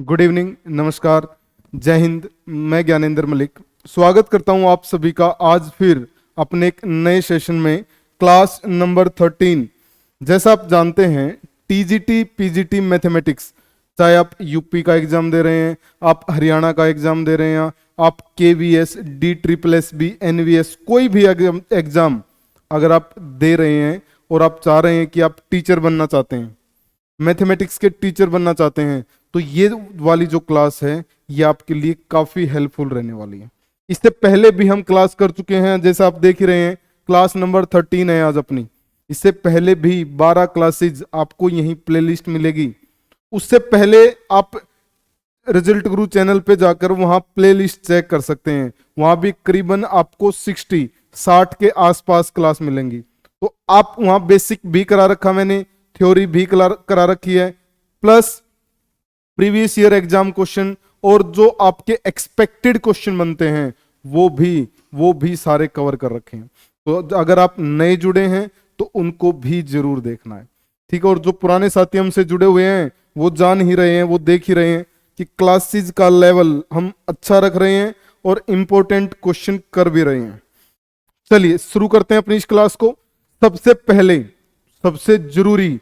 Good evening, नमस्कार, जय हिंद। मैं ज्ञानेंद्र मलिक स्वागत करता हूं आप सभी का आज फिर अपने एक नए सेशन में, क्लास नंबर 13। जैसा आप जानते हैं, टीजीटी पीजीटी मैथमेटिक्स, चाहे आप यूपी का एग्जाम दे रहे हैं, आप हरियाणा का एग्जाम दे रहे हैं, आप KVS, D triple S B, NVS, कोई भी एग्जाम अगर आप दे रहे हैं और आप चाह रहे हैं कि आप टीचर बनना चाहते हैं, मैथमेटिक्स के टीचर बनना चाहते हैं, तो ये वाली जो क्लास है ये आपके लिए काफी हेल्पफुल रहने वाली है। इससे पहले भी हम क्लास कर चुके हैं, जैसा आप देख ही रहे हैं, क्लास नंबर 13 है आज अपनी। इससे पहले भी 12 क्लासेज आपको यहीं प्लेलिस्ट मिलेगी। उससे पहले आप रिजल्ट गुरु चैनल पे जाकर वहां प्लेलिस्ट चेक कर सकते हैं। वहां भी करीबन आपको 60 के आसपास क्लास मिलेंगी। तो आप वहां बेसिक भी करा रखा मैंने, थ्योरी भी करा रखी है, plus previous year exam question और जो आपके एक्सपेक्टेड क्वेश्चन बनते हैं वो भी सारे कवर कर रखे हैं। तो अगर आप नए जुड़े हैं तो उनको भी जरूर देखना है, ठीक है। और जो पुराने साथी हमसे जुड़े हुए हैं वो जान ही रहे हैं, वो देख ही रहे हैं कि क्लासेस का लेवल हम अच्छा रख रहे हैं और इंपॉर्टेंट क्वेश्चन कर भी रहे हैं। चलिए शुरू करते हैं अपनी इस क्लास को। सबसे पहले सबसे जरूरी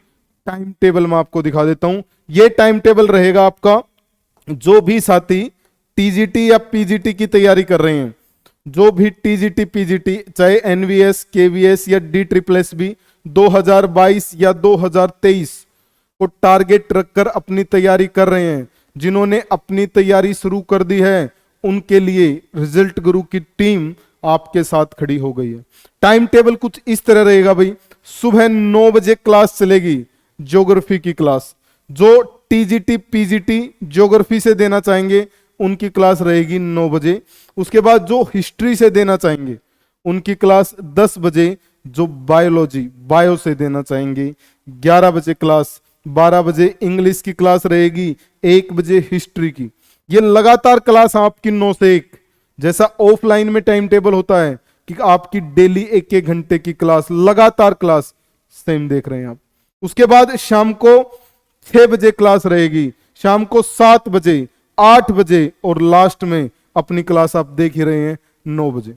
टाइम टेबल मैं आपको दिखा देता हूं। ये टाइम टेबल रहेगा आपका, जो भी साथी टीजीटी या पीजीटी की तैयारी कर रहे हैं, जो भी टीजीटी पीजीटी चाहे एनवीएस, केवीएस या डी ट्रिपल एस बी 2022 या 2023 को टारगेट रखकर अपनी तैयारी कर रहे हैं, जिन्होंने अपनी तैयारी शुरू कर दी है, उनके लिए रिजल्ट गुरु की टीम आपके साथ खड़ी हो गई है। टाइम टेबल कुछ इस तरह रहेगा भाई। सुबह 9 बजे क्लास चलेगी ज्योग्राफी की क्लास। जो टीजीटी पीजीटी ज्योग्राफी से देना चाहेंगे उनकी क्लास रहेगी 9 बजे। उसके बाद जो हिस्ट्री से देना चाहेंगे उनकी क्लास 10 बजे। जो बायोलॉजी बायो से देना चाहेंगे 11 बजे क्लास। 12 बजे इंग्लिश की क्लास रहेगी, 1 बजे हिस्ट्री की। ये लगातार क्लास आपकी 9 से 1, जैसा ऑफलाइन में टाइम टेबल होता है कि आपकी डेली 1-1 घंटे की क्लास, लगातार क्लास सेम देख रहे हैं आप। उसके बाद शाम को 6 बजे क्लास रहेगी, शाम को 7 बजे, 8 बजे और लास्ट में अपनी क्लास आप देख ही रहे हैं 9 बजे।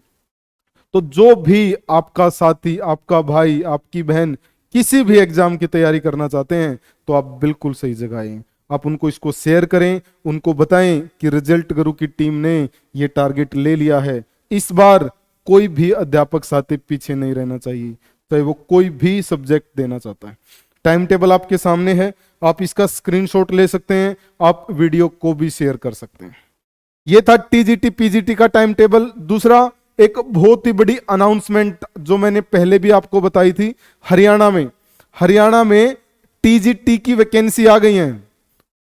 तो जो भी आपका साथी, आपका भाई, आपकी बहन किसी भी एग्जाम की तैयारी करना चाहते हैं तो आप बिल्कुल सही जगह आए हैं। आप उनको इसको शेयर करें, उनको बताएं कि रिजल्ट गुरु की टीम ने ये टारगेट ले लिया है। इस बार कोई भी अध्यापक साथी पीछे नहीं रहना चाहिए, चाहे वो कोई भी सब्जेक्ट देना चाहता है। टाइम टेबल आपके सामने है, आप इसका स्क्रीनशॉट ले सकते हैं, आप वीडियो को भी शेयर कर सकते हैं। ये था टीजीटी पीजीटी का टाइम टेबल। दूसरा, एक बहुत ही बड़ी अनाउंसमेंट जो मैंने पहले भी आपको बताई थी, हरियाणा में टीजीटी की वैकेंसी आ गई है,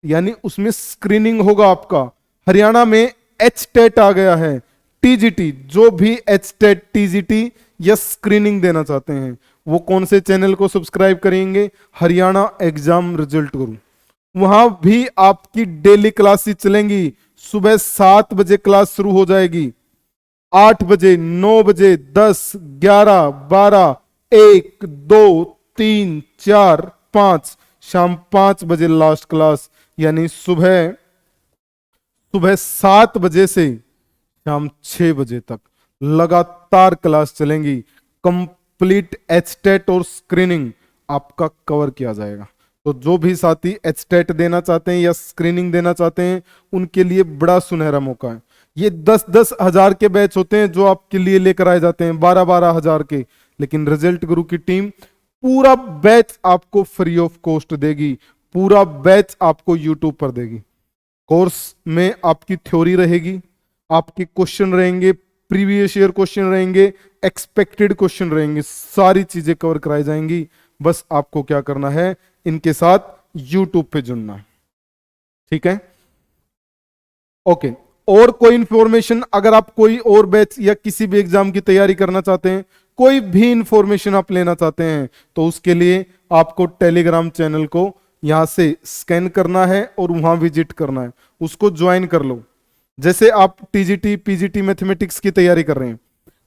यानी उसमें स्क्रीनिंग होगा आपका। हरियाणा में एचटेट आ गया है। टीजीटी, जो भी एचटेट टीजीटी या स्क्रीनिंग देना चाहते हैं वो कौन से चैनल को सब्सक्राइब करेंगे? हरियाणा एग्जाम रिजल्ट गुरु। वहां भी आपकी डेली क्लासेस चलेंगी। सुबह 7 बजे क्लास शुरू हो जाएगी, 8 बजे, 9 बजे, 10, 11, 12, 1, 2, 3, 4, 5, शाम 5 बजे लास्ट क्लास। यानी सुबह 7 बजे से शाम 6 बजे तक लगातार क्लास चलेंगी। कंप्लीट एचटेट और स्क्रीनिंग आपका कवर किया जाएगा। तो जो भी साथी एचटेट देना चाहते हैं या स्क्रीनिंग देना चाहते हैं उनके लिए बड़ा सुनहरा मौका है। ये 10-10 हजार के बैच होते हैं जो आपके लिए लेकर आए जाते हैं, 12-12 हजार के। लेकिन रिजल्ट गुरु की टीम पूरा बैच आपको फ्री ऑफ कॉस्ट देगी, पूरा बैच आपको यूट्यूब पर देगी। कोर्स में आपकी थ्योरी रहेगी, आपके क्वेश्चन रहेंगे, प्रीवियस ईयर क्वेश्चन रहेंगे, एक्सपेक्टेड क्वेश्चन रहेंगे, सारी चीजें कवर कराई जाएंगी। बस आपको क्या करना है, इनके साथ यूट्यूब पे जुड़ना है, ठीक है। ओके, और कोई इंफॉर्मेशन, अगर आप कोई और बैच या किसी भी एग्जाम की तैयारी करना चाहते हैं, कोई भी इंफॉर्मेशन आप लेना चाहते हैं, तो उसके लिए आपको टेलीग्राम चैनल को यहां से स्कैन करना है और वहां विजिट करना है, उसको ज्वाइन कर लो। जैसे आप टीजीटी पीजीटी मैथमेटिक्स की तैयारी कर रहे हैं,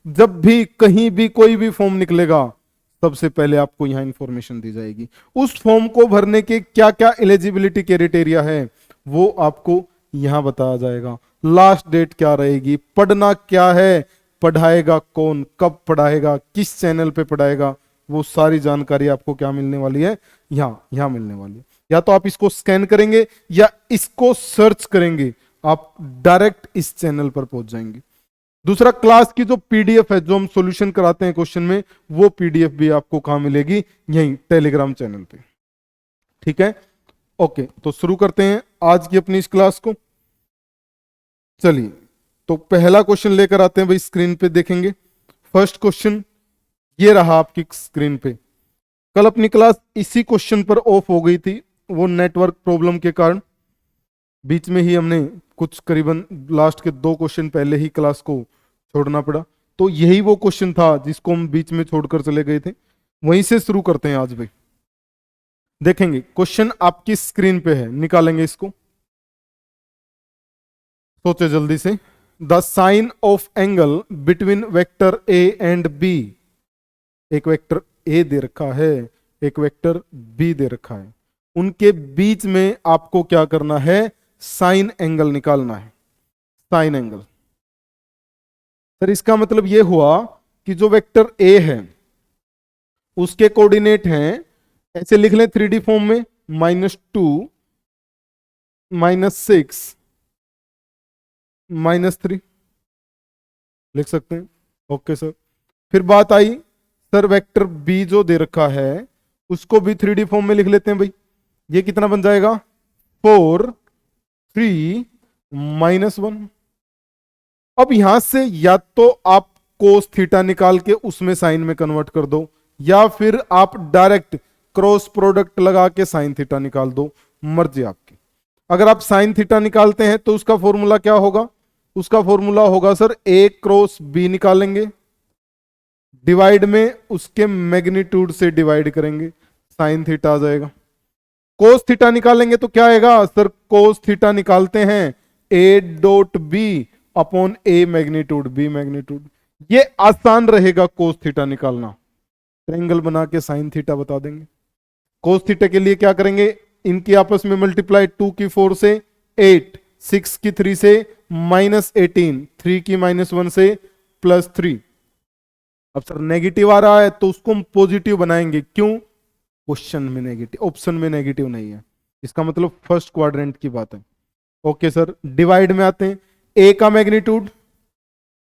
जब भी कहीं भी कोई भी फॉर्म निकलेगा सबसे पहले आपको यहां इंफॉर्मेशन दी जाएगी। उस फॉर्म को भरने के क्या क्या एलिजिबिलिटी क्राइटेरिया है वो आपको यहां बताया जाएगा। लास्ट डेट क्या रहेगी, पढ़ना क्या है, पढ़ाएगा कौन, कब पढ़ाएगा, किस चैनल पे पढ़ाएगा, वो सारी जानकारी आपको क्या मिलने वाली है, यहां मिलने वाली है। या तो आप इसको स्कैन करेंगे या इसको सर्च करेंगे, आप डायरेक्ट इस चैनल पर पहुंच जाएंगे। दूसरा, क्लास की जो पीडीएफ है जो हम सॉल्यूशन कराते हैं क्वेश्चन में, वो पीडीएफ भी आपको कहां मिलेगी, यहीं टेलीग्राम चैनल पे। ठीक है, ओके, तो शुरू करते हैं आज की अपनी इस क्लास को। चलिए, तो पहला क्वेश्चन लेकर आते हैं भाई, स्क्रीन पे देखेंगे। फर्स्ट क्वेश्चन ये रहा आपकी स्क्रीन पे। कल अपनी क्लास इसी क्वेश्चन पर ऑफ हो गई थी, वो नेटवर्क प्रॉब्लम के कारण बीच में ही हमने कुछ करीबन लास्ट के 2 क्वेश्चन पहले ही क्लास को छोड़ना पड़ा। तो यही वो क्वेश्चन था जिसको हम बीच में छोड़कर चले गए थे, वहीं से शुरू करते हैं आज भाई। देखेंगे क्वेश्चन आपकी स्क्रीन पे है, निकालेंगे इसको, सोचे जल्दी से। The sine of angle between vector A and B, एक वेक्टर ए दे रखा है, एक वेक्टर बी दे रखा है, उनके बीच में आपको क्या करना है, साइन एंगल निकालना है। साइन एंगल, सर इसका मतलब यह हुआ कि जो वेक्टर ए है उसके कोऑर्डिनेट हैं, ऐसे लिख लें 3D फॉर्म में, -2 -6 -3 लिख सकते हैं। ओके सर, फिर बात आई सर वेक्टर बी जो दे रखा है उसको भी 3D फॉर्म में लिख लेते हैं भाई। ये कितना बन जाएगा, 4 3 -1। अब यहां से या तो आप कोस थीटा निकाल के उसमें साइन में कन्वर्ट कर दो, या फिर आप डायरेक्ट क्रॉस प्रोडक्ट लगा के साइन थीटा निकाल दो, मर्जी आपकी। अगर आप साइन थीटा निकालते हैं तो उसका फॉर्मूला क्या होगा, उसका फॉर्मूला होगा सर ए क्रॉस बी निकालेंगे, डिवाइड में उसके मैग्नीट्यूड से डिवाइड करेंगे, साइन थीटा आ जाएगा। कोस थीटा निकालेंगे तो क्या आएगा सर, कोस थीटा निकालते हैं A dot B upon A magnitude B magnitude. ये आसान रहेगा कोस थीटा निकालना, ट्रायंगल बना के साइन थीटा बता देंगे। कोस थीटा के लिए क्या करेंगे, इनकी आपस में मल्टीप्लाई, 2 की 4 से 8, 6 की 3 से -18, 3 की -1 से +3। अब सर नेगेटिव आ रहा है तो उसको हम पॉजिटिव बनाएंगे, क्यों, क्वेश्चन में नेगेटिव, ऑप्शन में नेगेटिव नहीं है, इसका मतलब फर्स्ट क्वाड्रेंट की बात है। ओके सर, डिवाइड में आते हैं, ए का मैग्नीट्यूड,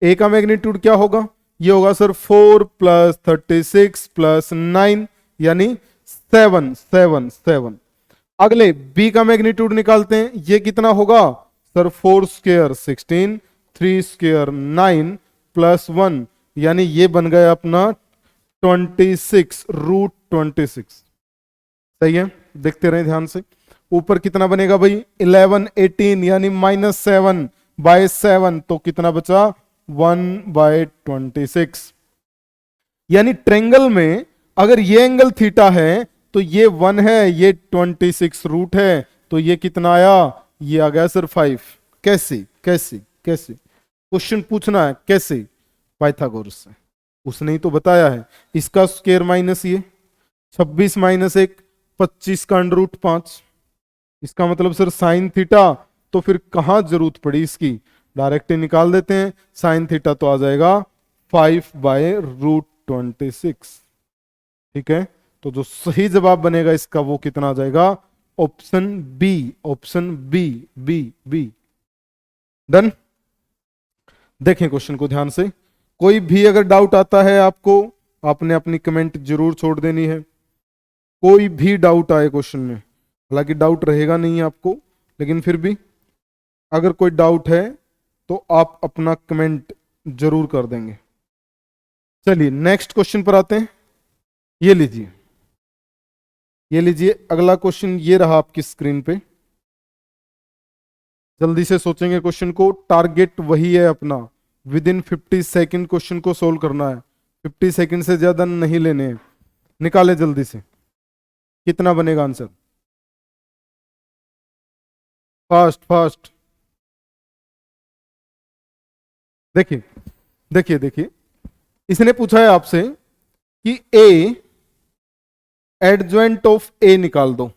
ए का मैग्नीट्यूड क्या होगा, ये होगा सर 4 + 36 + 9 यानी 7 7 7। अगले बी का मैग्नीट्यूड निकालते हैं, ये कितना होगा सर, 4 स्क्वायर 16, 3 स्क्वायर 9 +1 यानी ये बन गया अपना 26 √26। सही है, देखते रहे ध्यान से। ऊपर कितना बनेगा भाई, 11 18 यानी -7/7, तो कितना बचा 1/26। यानी ट्रेंगल में अगर ये एंगल थीटा है तो ये 1 है, ये 26 रूट है, तो ये कितना आया, ये आ गया सर 5। कैसे कैसे कैसे, क्वेश्चन पूछना है कैसे, पाइथागोरस से, उसने ही तो बताया है। इसका स्क्वायर माइनस ये 26 - 1 25 का √5, इसका मतलब सर साइन थीटा, तो फिर कहां जरूरत पड़ी इसकी, डायरेक्ट ही निकाल देते हैं, साइन थीटा तो आ जाएगा 5/√26। ठीक है, तो जो सही जवाब बनेगा इसका वो कितना आ जाएगा, option B, option B, B B. Done. देखें क्वेश्चन को ध्यान से, कोई भी अगर डाउट आता है आपको, आपने अपनी कमेंट जरूर छोड़ देनी है। कोई भी डाउट आए क्वेश्चन में, हालांकि डाउट रहेगा नहीं आपको, लेकिन फिर भी अगर कोई डाउट है तो आप अपना कमेंट जरूर कर देंगे। चलिए नेक्स्ट क्वेश्चन पर आते हैं। ये लीजिए, ये लीजिए अगला क्वेश्चन, ये रहा आपकी स्क्रीन पे। जल्दी से सोचेंगे क्वेश्चन को, टारगेट वही है अपना, विद इन 50 सेकेंड क्वेश्चन को सोल्व करना है, 50 सेकेंड से ज्यादा नहीं लेने हैं। निकाले जल्दी से, कितना बनेगा आंसर, फास्ट फास्ट। देखिए देखिए देखिए, इसने पूछा है आपसे कि ए एडजॉइंट ऑफ ए निकाल दो।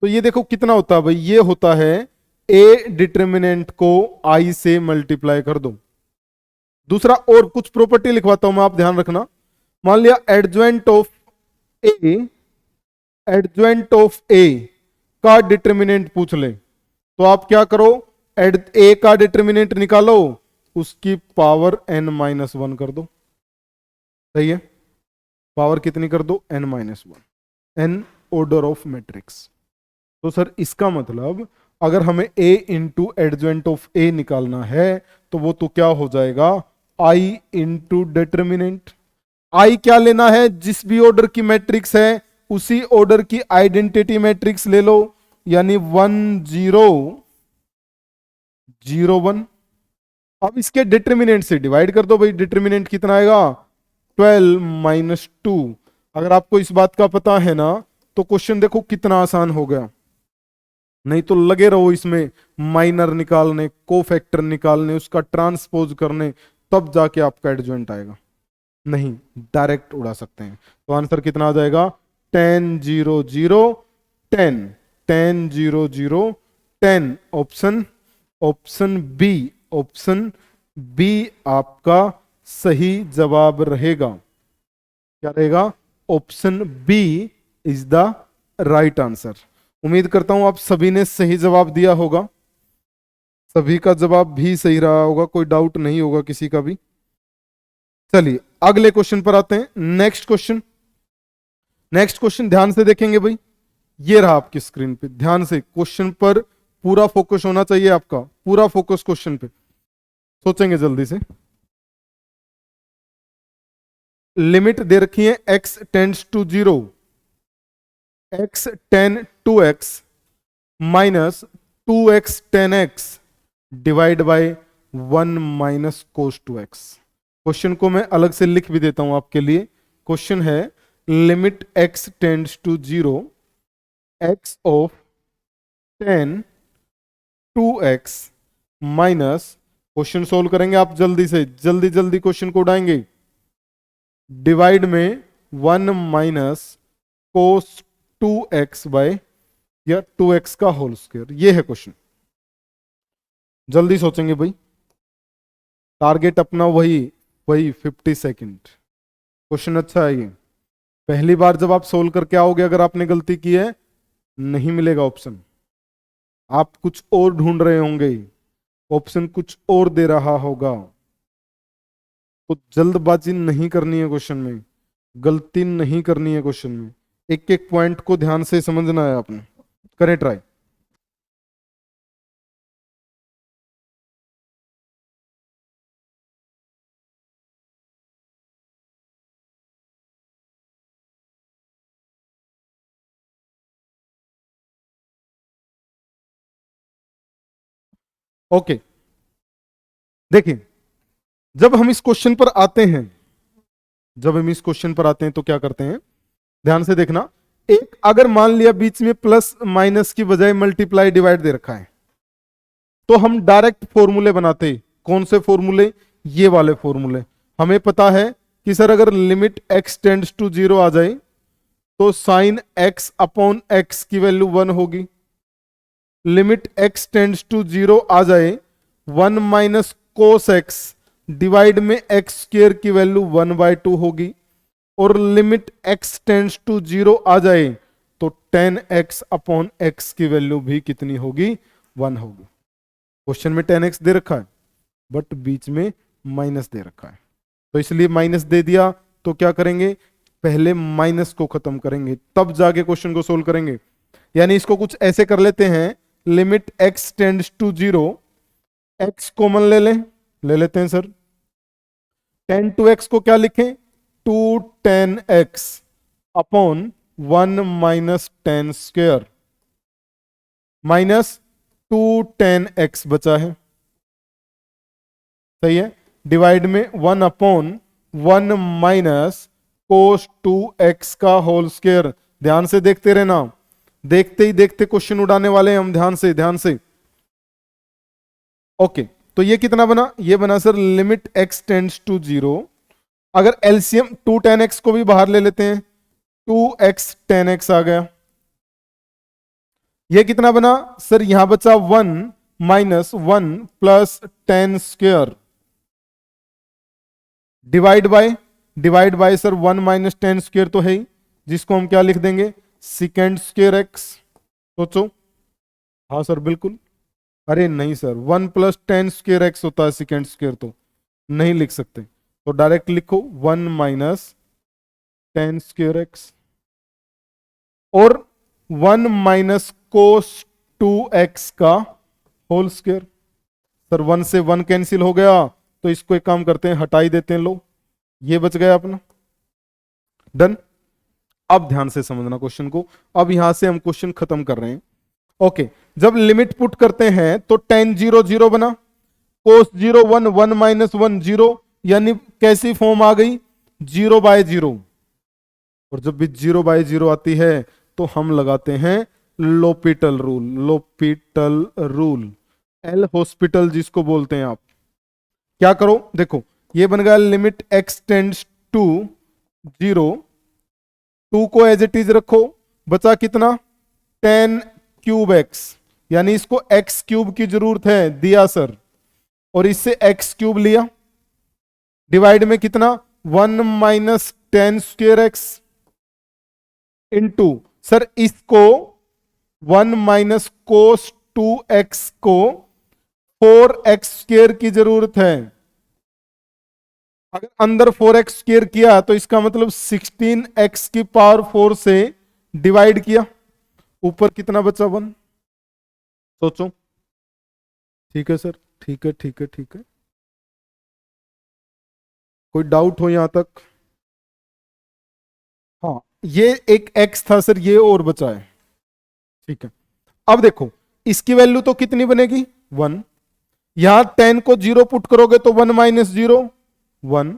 तो ये देखो कितना होता है भाई, ये होता है ए डिटर्मिनेंट को आई से मल्टीप्लाई कर दो। दूसरा और कुछ प्रॉपर्टी लिखवाता हूं मैं, आप ध्यान रखना। मान लिया एडज्वेंट ऑफ ए, एडज्वेंट ऑफ ए का डिटर्मिनेंट पूछ ले, तो आप क्या करो, एड ए का डिटर्मिनेंट निकालो, उसकी पावर n माइनस वन कर दो। सही है, पावर कितनी कर दो, n minus one, n order of matrix. तो सर इसका मतलब अगर हमें a इंटू एडज्वेंट ऑफ a निकालना है तो वो तो क्या हो जाएगा, i इंटू डिटर्मिनेंट। i क्या लेना है, जिस भी ऑर्डर की मैट्रिक्स है उसी ऑर्डर की आइडेंटिटी मैट्रिक्स ले लो, यानी 1 0 0 1। अब इसके डिटर्मिनेंट से डिवाइड कर दो भाई, डिटर्मिनेंट कितना आएगा, 12 माइनस 2। अगर आपको इस बात का पता है ना तो क्वेश्चन देखो कितना आसान हो गया। नहीं तो लगे रहो इसमें माइनर निकालने, कोफैक्टर निकालने, उसका ट्रांसपोज करने, तब जाके आपका एडजॉइंट आएगा। नहीं, डायरेक्ट उड़ा सकते हैं। तो आंसर कितना आ जाएगा, 10 0 0 10, 10 0 0 10। Option, option B, option B आपका सही जवाब रहेगा। क्या रहेगा, option B is the right answer. उम्मीद करता हूं आप सभी ने सही जवाब दिया होगा, सभी का जवाब भी सही रहा होगा, कोई डाउट नहीं होगा किसी का भी। चलिए अगले क्वेश्चन पर आते हैं। नेक्स्ट क्वेश्चन, नेक्स्ट क्वेश्चन ध्यान से देखेंगे भाई, ये रहा आपकी स्क्रीन पे, ध्यान से क्वेश्चन पर पूरा फोकस होना चाहिए आपका, पूरा फोकस क्वेश्चन पे, सोचेंगे जल्दी से। लिमिट दे रखी है x tends to 0, x tan 2x minus 2x 10x divide by 1 minus cos 2x। Question को मैं अलग से लिख भी देता हूं आपके लिए। क्वेश्चन है limit x tends to 0, x of 10 2x minus, question solve करेंगे आप जल्दी से, जल्दी जल्दी क्वेश्चन को उड़ाएंगे, डिवाइड में 1 माइनस कोस 2x बाय या 2x का होल स्क्वायर। ये है क्वेश्चन, जल्दी सोचेंगे भाई, टारगेट अपना वही वही 50 सेकंड। क्वेश्चन अच्छा है ये, पहली बार जब आप सोल्व करके आओगे अगर आपने गलती की है नहीं मिलेगा ऑप्शन, आप कुछ और ढूंढ रहे होंगे, ऑप्शन कुछ और दे रहा होगा। तो जल्दबाजी नहीं करनी है क्वेश्चन में, गलती नहीं करनी है क्वेश्चन में, एक एक पॉइंट को ध्यान से समझना है आपने। करें ट्राई। ओके, देखिए जब हम इस क्वेश्चन पर आते हैं, जब हम इस क्वेश्चन पर आते हैं तो क्या करते हैं, ध्यान से देखना। एक अगर मान लिया बीच में प्लस माइनस की बजाय मल्टीप्लाई डिवाइड दे रखा है, तो हम डायरेक्ट फॉर्मूले बनाते। कौन से फॉर्मूले, ये वाले फॉर्मूले। हमें पता है कि सर अगर लिमिट x टेंड्स टू 0 आ जाए तो साइन x अपॉन x की वैल्यू 1 होगी। लिमिट x टेंड्स टू 0 आ जाए 1 माइनस कोस x डिवाइड में x स्क्वायर की वैल्यू 1/2 होगी। और लिमिट x टेंड्स टू 0 आ जाए तो 10x अपॉन x की वैल्यू भी कितनी होगी, 1 होगी। क्वेश्चन में 10x दे रखा है बट बीच में माइनस दे रखा है, तो इसलिए माइनस दे दिया तो क्या करेंगे, पहले माइनस को खत्म करेंगे तब जाके क्वेश्चन को सोल्व करेंगे। यानी इसको कुछ ऐसे कर लेते हैं, limit x tends to 0, x common ले लें, ले लेते हैं सर। 10 टू x को क्या लिखें, 2 10x upon 1 minus 10 square minus 2 10x बचा है, सही है, डिवाइड में 1 अपॉन 1 माइनस कोस 2x का होल स्क्वायर। ध्यान से देखते रहना, देखते ही देखते क्वेश्चन उड़ाने वाले हैं हम, ध्यान से ध्यान से। ओके, तो ये कितना बना, ये बना sir limit x tends to 0। अगर एलसीएम 2 10x को भी बाहर ले लेते हैं, 2x 10x आ गया। ये कितना बना सर, यहां बचा 1 minus 1 plus 10 square divide by sir 1 minus 10 square तो है ही, जिसको हम क्या लिख देंगे, सेकेंड स्क्वायर एक्स। सोचो, हाँ सर बिल्कुल। अरे नहीं सर, 1 प्लस 10 स्क्वायर एक्स होता है सेकेंड स्क्वायर, तो नहीं लिख सकते, तो डायरेक्ट लिखो 1 माइनस 10 स्क्वायर एक्स और 1 माइनस कोस 2x का होल स्क्वायर। सर 1 से 1 कैंसिल हो गया, तो इसको एक काम करते हैं, हटाई देते हैं, लो ये बच गया अपना। डन। अब ध्यान से समझना क्वेश्चन को, अब यहां से हम क्वेश्चन खत्म कर रहे हैं। ओके, जब लिमिट पुट करते हैं तो tan 0 0 बना, कोस 0 1 1 माइनस 1 0, यानी कैसी फॉर्म आ गई, 0/0। और जब भी 0/0 आती है तो हम लगाते हैं लोपिटल रूल, लोपिटल रूल, एल हॉस्पिटल जिसको बोलते हैं आप। क्या करो, देखो ये बन गया लिमिट x टेंड्स टू 0, 2 को एज इट इज रखो, बचा कितना 10 क्यूब x, यानी इसको x क्यूब की जरूरत है, दिया सर, और इससे x क्यूब लिया, डिवाइड में कितना 1 minus 10 square x into sir इसको 1 माइनस कोस 2x को 4x स्क्वेयर की जरूरत है। अगर अंदर 4x स्क्वेयर किया तो इसका मतलब 16x की पावर 4 से डिवाइड किया, ऊपर कितना बचा 1। सोचो, ठीक है सर, ठीक है ठीक है ठीक है, कोई डाउट हो यहां तक। हाँ, ये एक x था सर, ये और बचा है, ठीक है। अब देखो इसकी वैल्यू तो कितनी बनेगी 1, यहां 10 को 0 पुट करोगे तो 1 माइनस 0 1,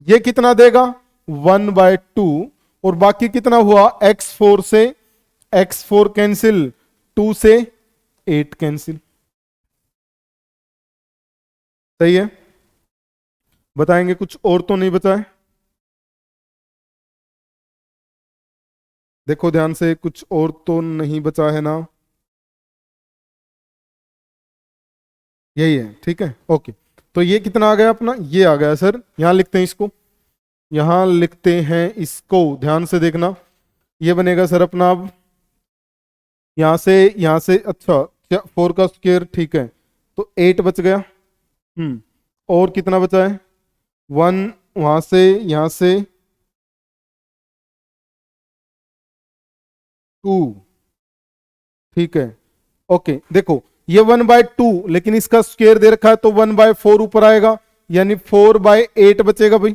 ये कितना देगा 1/2, और बाकी कितना हुआ x4 से x4 कैंसिल, 2 से 8 कैंसिल। सही है, बताएंगे कुछ और तो नहीं बचा है, देखो ध्यान से, कुछ और तो नहीं बचा है ना, यही है, ठीक है ओके। तो ये कितना आ गया अपना, ये आ गया सर, यहां लिखते हैं इसको, यहां लिखते हैं इसको, ध्यान से देखना, ये बनेगा सर अपना, अब यहां से अच्छा 4 का स्क्वायर, ठीक है, तो 8 बच गया। और कितना बचा है 1, वहां से यहां से 2, ठीक है ओके। देखो ये 1/2, लेकिन इसका स्क्वायर दे रखा है तो 1/4 ऊपर आएगा, यानी 4/8 बचेगा भाई,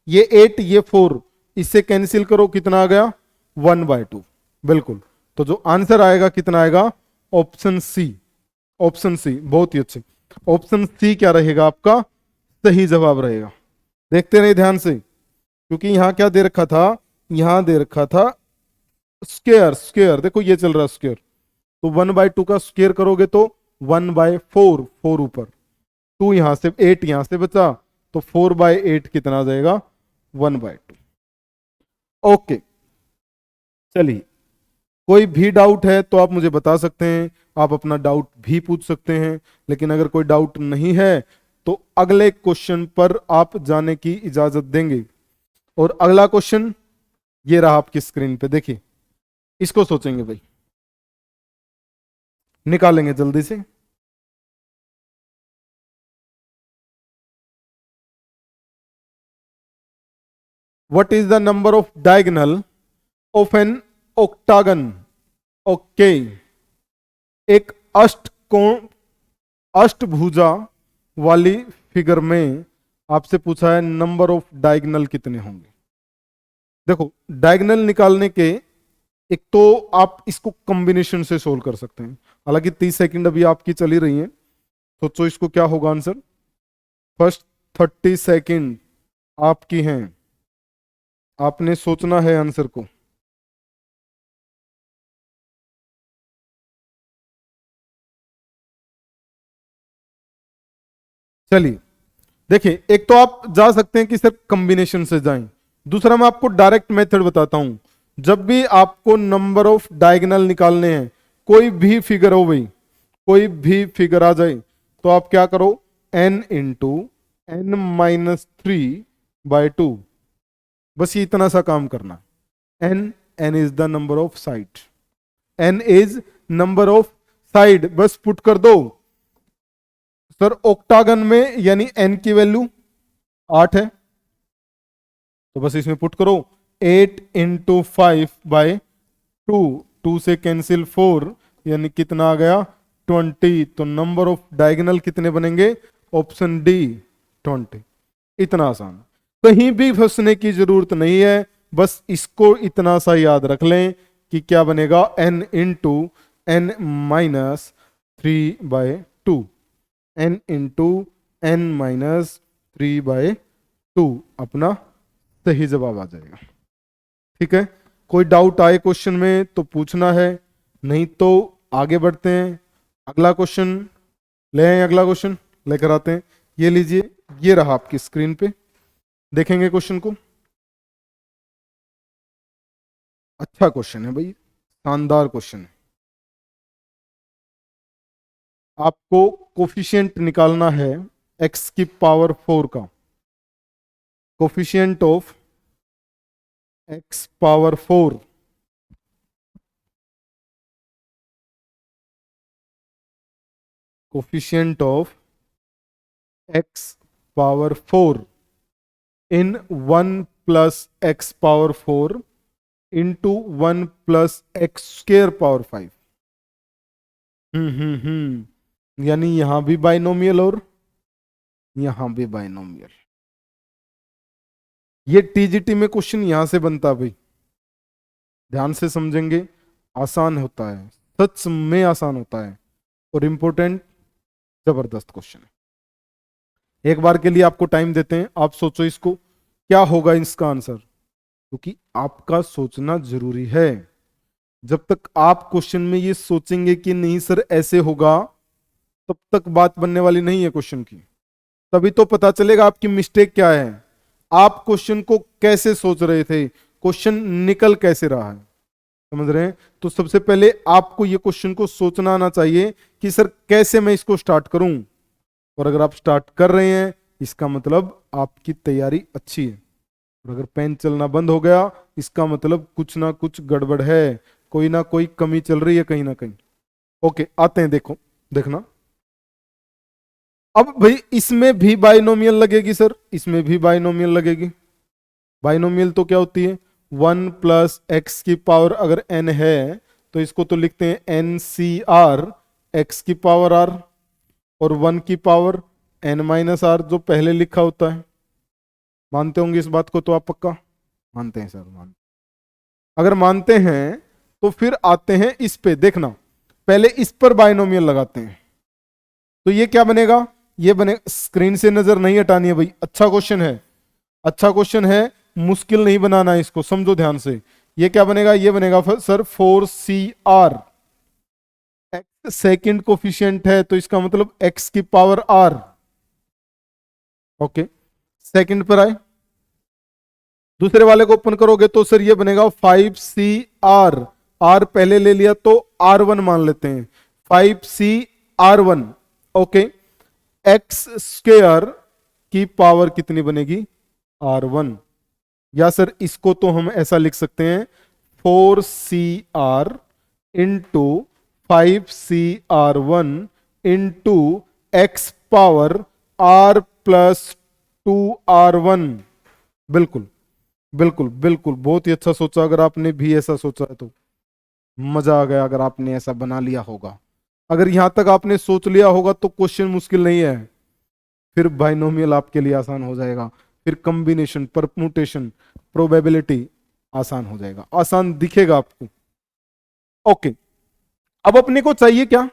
ये 8 ये 4, इससे कैंसिल करो, कितना आ गया 1/2, बिल्कुल। तो जो आंसर आएगा कितना आएगा, ऑप्शन सी, ऑप्शन सी, बहुत ही अच्छे, ऑप्शन सी क्या रहेगा आपका सही जवाब रहेगा। देखते रहिए ध्यान से, क्योंकि यहां क्या दे रखा था, यहां दे रखा था स्क्वायर, स्क्वायर देखो ये चल रहा है स्क्वायर, तो 1/2 का स्क्वायर करोगे तो 1/4, 4 ऊपर, 2 यहां से 8 यहां से बचा, तो 4/8 कितना आ जाएगा 1/2। ओके, चलिए कोई भी डाउट है तो आप मुझे बता सकते हैं, आप अपना डाउट भी पूछ सकते हैं, लेकिन अगर कोई डाउट नहीं है तो अगले क्वेश्चन पर आप जाने की इजाजत देंगे। और अगला क्वेश्चन ये रहा आपकी स्क्रीन पे, देखिए इसको सोचेंगे भाई, निकालेंगे जल्दी से। What is the number of diagonal of an octagon. Okay, एक अष्टकोण, अष्टभुजा वाली फिगर में आपसे पूछा है नंबर ऑफ डायगोनल कितने होंगे। देखो डायगोनल निकालने के, एक तो आप इसको कॉम्बिनेशन से सोल्व कर सकते हैं, हालांकि 30 सेकंड अभी आपकी चली रही है, सोचो इसको क्या होगा आंसर। फर्स्ट 30 सेकंड आपकी हैं, आपने सोचना है आंसर को। चलिए देखिए, एक तो आप जा सकते हैं कि सिर्फ कॉम्बिनेशन से जाएं, दूसरा मैं आपको डायरेक्ट मेथड बताता हूं। जब भी आपको नंबर ऑफ डायगोनल निकालने हैं कोई भी फिगर हो भाई, कोई भी फिगर आ जाए तो आप क्या करो, n इंटू एन माइनस 3/2, बस ये इतना सा काम करना। n is the number of side, n is number of side, बस पुट कर दो। सर ऑक्टागन में यानी n की वैल्यू 8 है, तो बस इसमें पुट करो 8 इंटू 5/2, 2 से कैंसिल 4, यानी कितना आ गया 20। तो नंबर ऑफ डायगोनल कितने बनेंगे, ऑप्शन डी 20। इतना आसान, कहीं भी फंसने की जरूरत नहीं है, बस इसको इतना सा याद रख लें कि क्या बनेगा, n into n minus 3/2, n into n minus 3/2 अपना सही जवाब आ जाएगा। ठीक है, कोई डाउट आए क्वेश्चन में तो पूछना है, नहीं तो आगे बढ़ते हैं। अगला क्वेश्चन ले आए, अगला क्वेश्चन लेकर आते हैं। ये लीजिए, ये रहा आपकी स्क्रीन पे, देखेंगे क्वेश्चन को। अच्छा क्वेश्चन है भाई, शानदार क्वेश्चन है। आपको कोफिशिएंट निकालना है x की पावर 4 का, coefficient of x power 4, coefficient of x power 4 in 1 plus x power 4 into 1 plus x square power 5। यानी यहां भी बाइनोमियल और यहां भी बाइनोमियल। ये टीजीटी में क्वेश्चन यहां से बनता भाई, ध्यान से समझेंगे, आसान होता है, सच में आसान होता है और इंपॉर्टेंट जबरदस्त क्वेश्चन है। एक बार के लिए आपको टाइम देते हैं, आप सोचो इसको क्या होगा इसका आंसर, क्योंकि आपका सोचना जरूरी है। जब तक आप क्वेश्चन में ये सोचेंगे कि नहीं सर ऐसे होगा, तब तक बात बनने वाली नहीं है क्वेश्चन की। तभी तो पता चलेगा आपकी मिस्टेक क्या है, आप क्वेश्चन को कैसे सोच रहे थे, क्वेश्चन निकल कैसे रहा है, समझ रहे हैं। तो सबसे पहले आपको ये क्वेश्चन को सोचना आना चाहिए कि सर कैसे मैं इसको स्टार्ट करूं, और अगर आप स्टार्ट कर रहे हैं इसका मतलब आपकी तैयारी अच्छी है, और अगर पेन चलना बंद हो गया इसका मतलब कुछ ना कुछ गड़बड़ है, कोई ना कोई कमी चल रही है कहीं ना कहीं। ओके, आते हैं, देखो देखना। अब भाई इसमें भी बाइनोमियल लगेगी सर, इसमें भी बाइनोमियल लगेगी। बाइनोमियल तो क्या होती है, 1 प्लस एक्स की पावर अगर n है तो इसको तो लिखते हैं एन सी आर, एक्स की पावर r और 1 की पावर n माइनस आर, जो पहले लिखा होता है। मानते होंगे इस बात को तो आप, पक्का मानते हैं सर? अगर मानते हैं तो फिर आते हैं इस पे, देखना पहले इस पर बाइनोमियल लगाते हैं तो ये क्या बनेगा, ये बने, स्क्रीन से नजर नहीं हटानी है भाई, अच्छा क्वेश्चन है, अच्छा क्वेश्चन है, मुश्किल नहीं बनाना है इसको, समझो ध्यान से। ये क्या बनेगा, ये बनेगा sir 4CR, x second coefficient है तो इसका मतलब x की पावर r। ओके, सेकंड पर आए, दूसरे वाले को ओपन करोगे तो सर ये बनेगा 5CR, r पहले ले लिया तो r1 मान लेते हैं, 5CR1। ओके, एक्स स्क्वायर की पावर कितनी बनेगी, r1, या सर इसको तो हम ऐसा लिख सकते हैं 4CR into 5CR1 into x power r plus 2r1। बिल्कुल बिल्कुल बिल्कुल, बहुत ही अच्छा सोचा, अगर आपने भी ऐसा सोचा है तो मजा आ गया, अगर आपने ऐसा बना लिया होगा। अगर यहां तक आपने सोच लिया होगा तो क्वेश्चन मुश्किल नहीं है, फिर बाइनोमियल आपके लिए आसान हो जाएगा, फिर कॉम्बिनेशन, परम्यूटेशन, प्रोबेबिलिटी आसान हो जाएगा, आसान दिखेगा आपको। ओके, अब अपने को चाहिए क्या,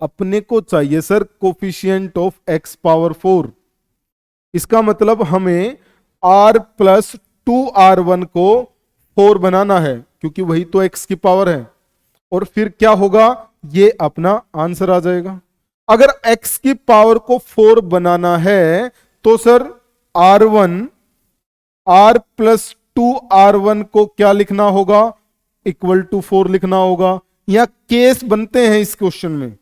अपने को चाहिए sir coefficient of x power 4। इसका मतलब हमें r प्लस 2r1 को 4 बनाना है, क्योंकि वही तो x की पावर है, और फिर क्या होगा, ये अपना आंसर आ जाएगा। अगर x की पावर को 4 बनाना है तो sir r1, r plus 2r1 को क्या लिखना होगा, इक्वल टू 4 लिखना होगा, या केस बनते हैं इस क्वेश्चन में।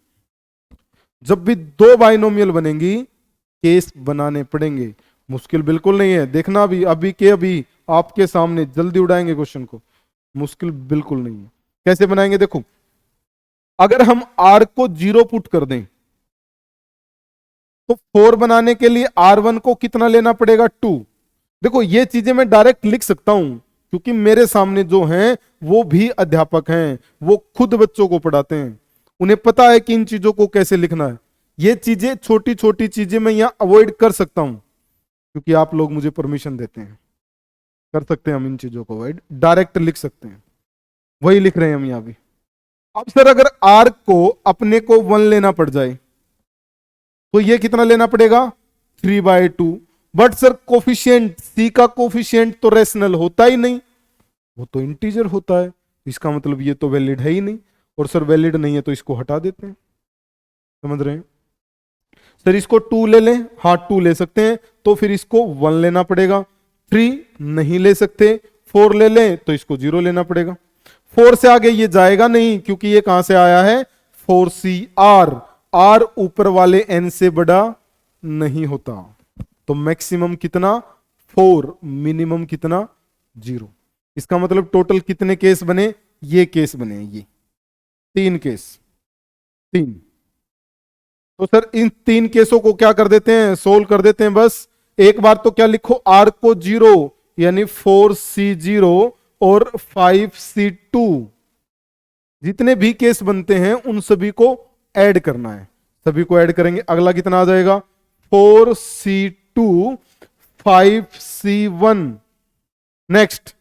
जब भी दो बाइनोमियल बनेंगी केस बनाने पड़ेंगे, मुश्किल बिल्कुल नहीं है। देखना अभी के अभी आपके सामने जल्दी उड़ाएंगे क्वेश्चन को, मुश्किल बिल्कुल नहीं है। कैसे बनाएंगे देखो, अगर हम आर को 0 पुट कर दें तो 4 बनाने के लिए R1 को कितना लेना पड़ेगा 2। देखो ये चीजें मैं डायरेक्ट लिख सकता हूं क्योंकि मेरे सामने जो हैं वो भी अध्यापक हैं, वो खुद बच्चों को पढ़ाते हैं, उन्हें पता है कि इन चीजों को कैसे लिखना है। ये चीजें छोटी छोटी चीजें मैं यहां अवॉइड कर सकता हूं क्योंकि आप लोग मुझे परमिशन देते हैं, कर सकते हैं हम इन चीजों को अवॉइड, डायरेक्ट लिख सकते हैं, वही लिख रहे हैं हम यहां भी। अब सर अगर R को अपने को 1 लेना पड़ जाए तो ये कितना लेना पड़ेगा 3/2। बट सर कोफिशिएंट C का कोफिशिएंट तो रेशनल होता ही नहीं, वो तो इंटीजर होता है, इसका मतलब ये तो वैलिड है ही नहीं। और सर वैलिड नहीं है तो इसको हटा देते हैं, समझ रहे हैं। सर इसको 2 ले लें, हाँ 2 ले सकते हैं, तो फिर इसको 1 लेना पड़ेगा। 3 नहीं ले सकते, 4 ले लें तो इसको 0 लेना पड़ेगा। 4 से आगे ये जाएगा नहीं क्योंकि ये कहां से आया है 4CR, R ऊपर वाले n से बड़ा नहीं होता। तो मैक्सिमम कितना 4, मिनिमम कितना 0। इसका मतलब टोटल कितने केस बने, ये केस बने, ये 3 केस, 3। तो सर इन 3 केसों को क्या कर देते हैं, सोल्व कर देते हैं बस। एक बार तो क्या लिखो, R को 0 यानी 4C0 और 5C2, जितने भी केस बनते हैं उन सभी को ऐड करना है, सभी को ऐड करेंगे। अगला कितना आ जाएगा 4C2 5C1, नेक्स्ट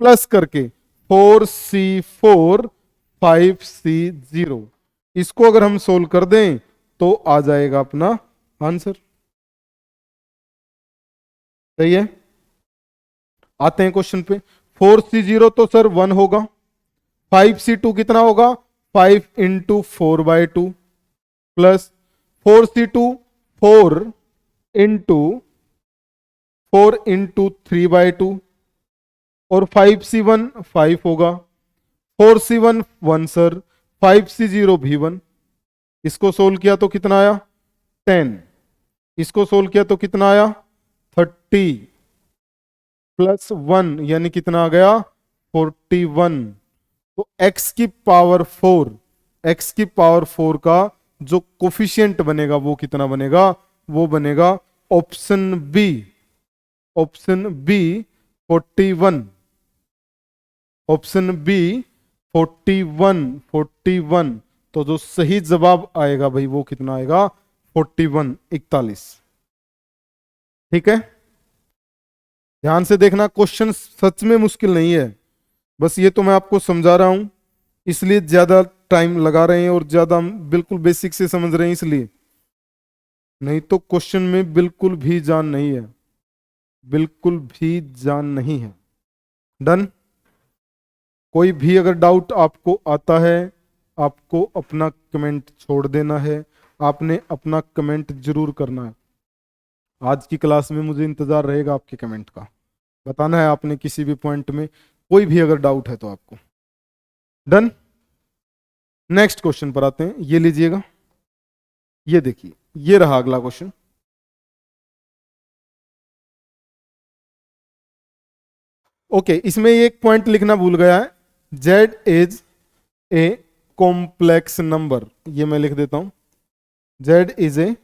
प्लस करके 4C4 5C0। इसको अगर हम सोल्व कर दें तो आ जाएगा अपना आंसर। सही है, आते हैं क्वेश्चन पे। 4C0 तो सर 1 होगा, 5C2 कितना होगा 5 इंटू 4/2 प्लस 4C2 4 इंटू 3/2 और 5C1 5 होगा, 4C1 1 सर, 5C0 भी 1। इसको सोल्व किया तो कितना आया 10, इसको सोल्व किया तो कितना आया 30 प्लस 1 यानी कितना आ गया 41। तो x की पावर 4, x की पावर 4 का जो कोफिशिएंट बनेगा वो कितना बनेगा, वो बनेगा option B, option B 41, option B 41। तो जो सही जवाब आएगा भाई वो कितना आएगा 41, 41। ठीक है, ध्यान से देखना, क्वेश्चन सच में मुश्किल नहीं है, बस ये तो मैं आपको समझा रहा हूं इसलिए ज्यादा टाइम लगा रहे हैं और ज्यादा हम बिल्कुल बेसिक से समझ रहे हैं इसलिए, नहीं तो क्वेश्चन में बिल्कुल भी जान नहीं है, बिल्कुल भी जान नहीं है। डन। कोई भी अगर डाउट आपको आता है आपको अपना कमेंट छोड़ देना है, आपने अपना कमेंट जरूर करना है। आज की क्लास में मुझे इंतजार रहेगा आपके कमेंट का, बताना है आपने किसी भी पॉइंट में कोई भी अगर डाउट है तो आपको। डन। नेक्स्ट क्वेश्चन पर आते हैं, ये लीजिएगा, ये देखिए, ये रहा अगला क्वेश्चन। ओके, इसमें एक पॉइंट लिखना भूल गया है, z is a complex number, ये मैं लिख देता हूं, z is a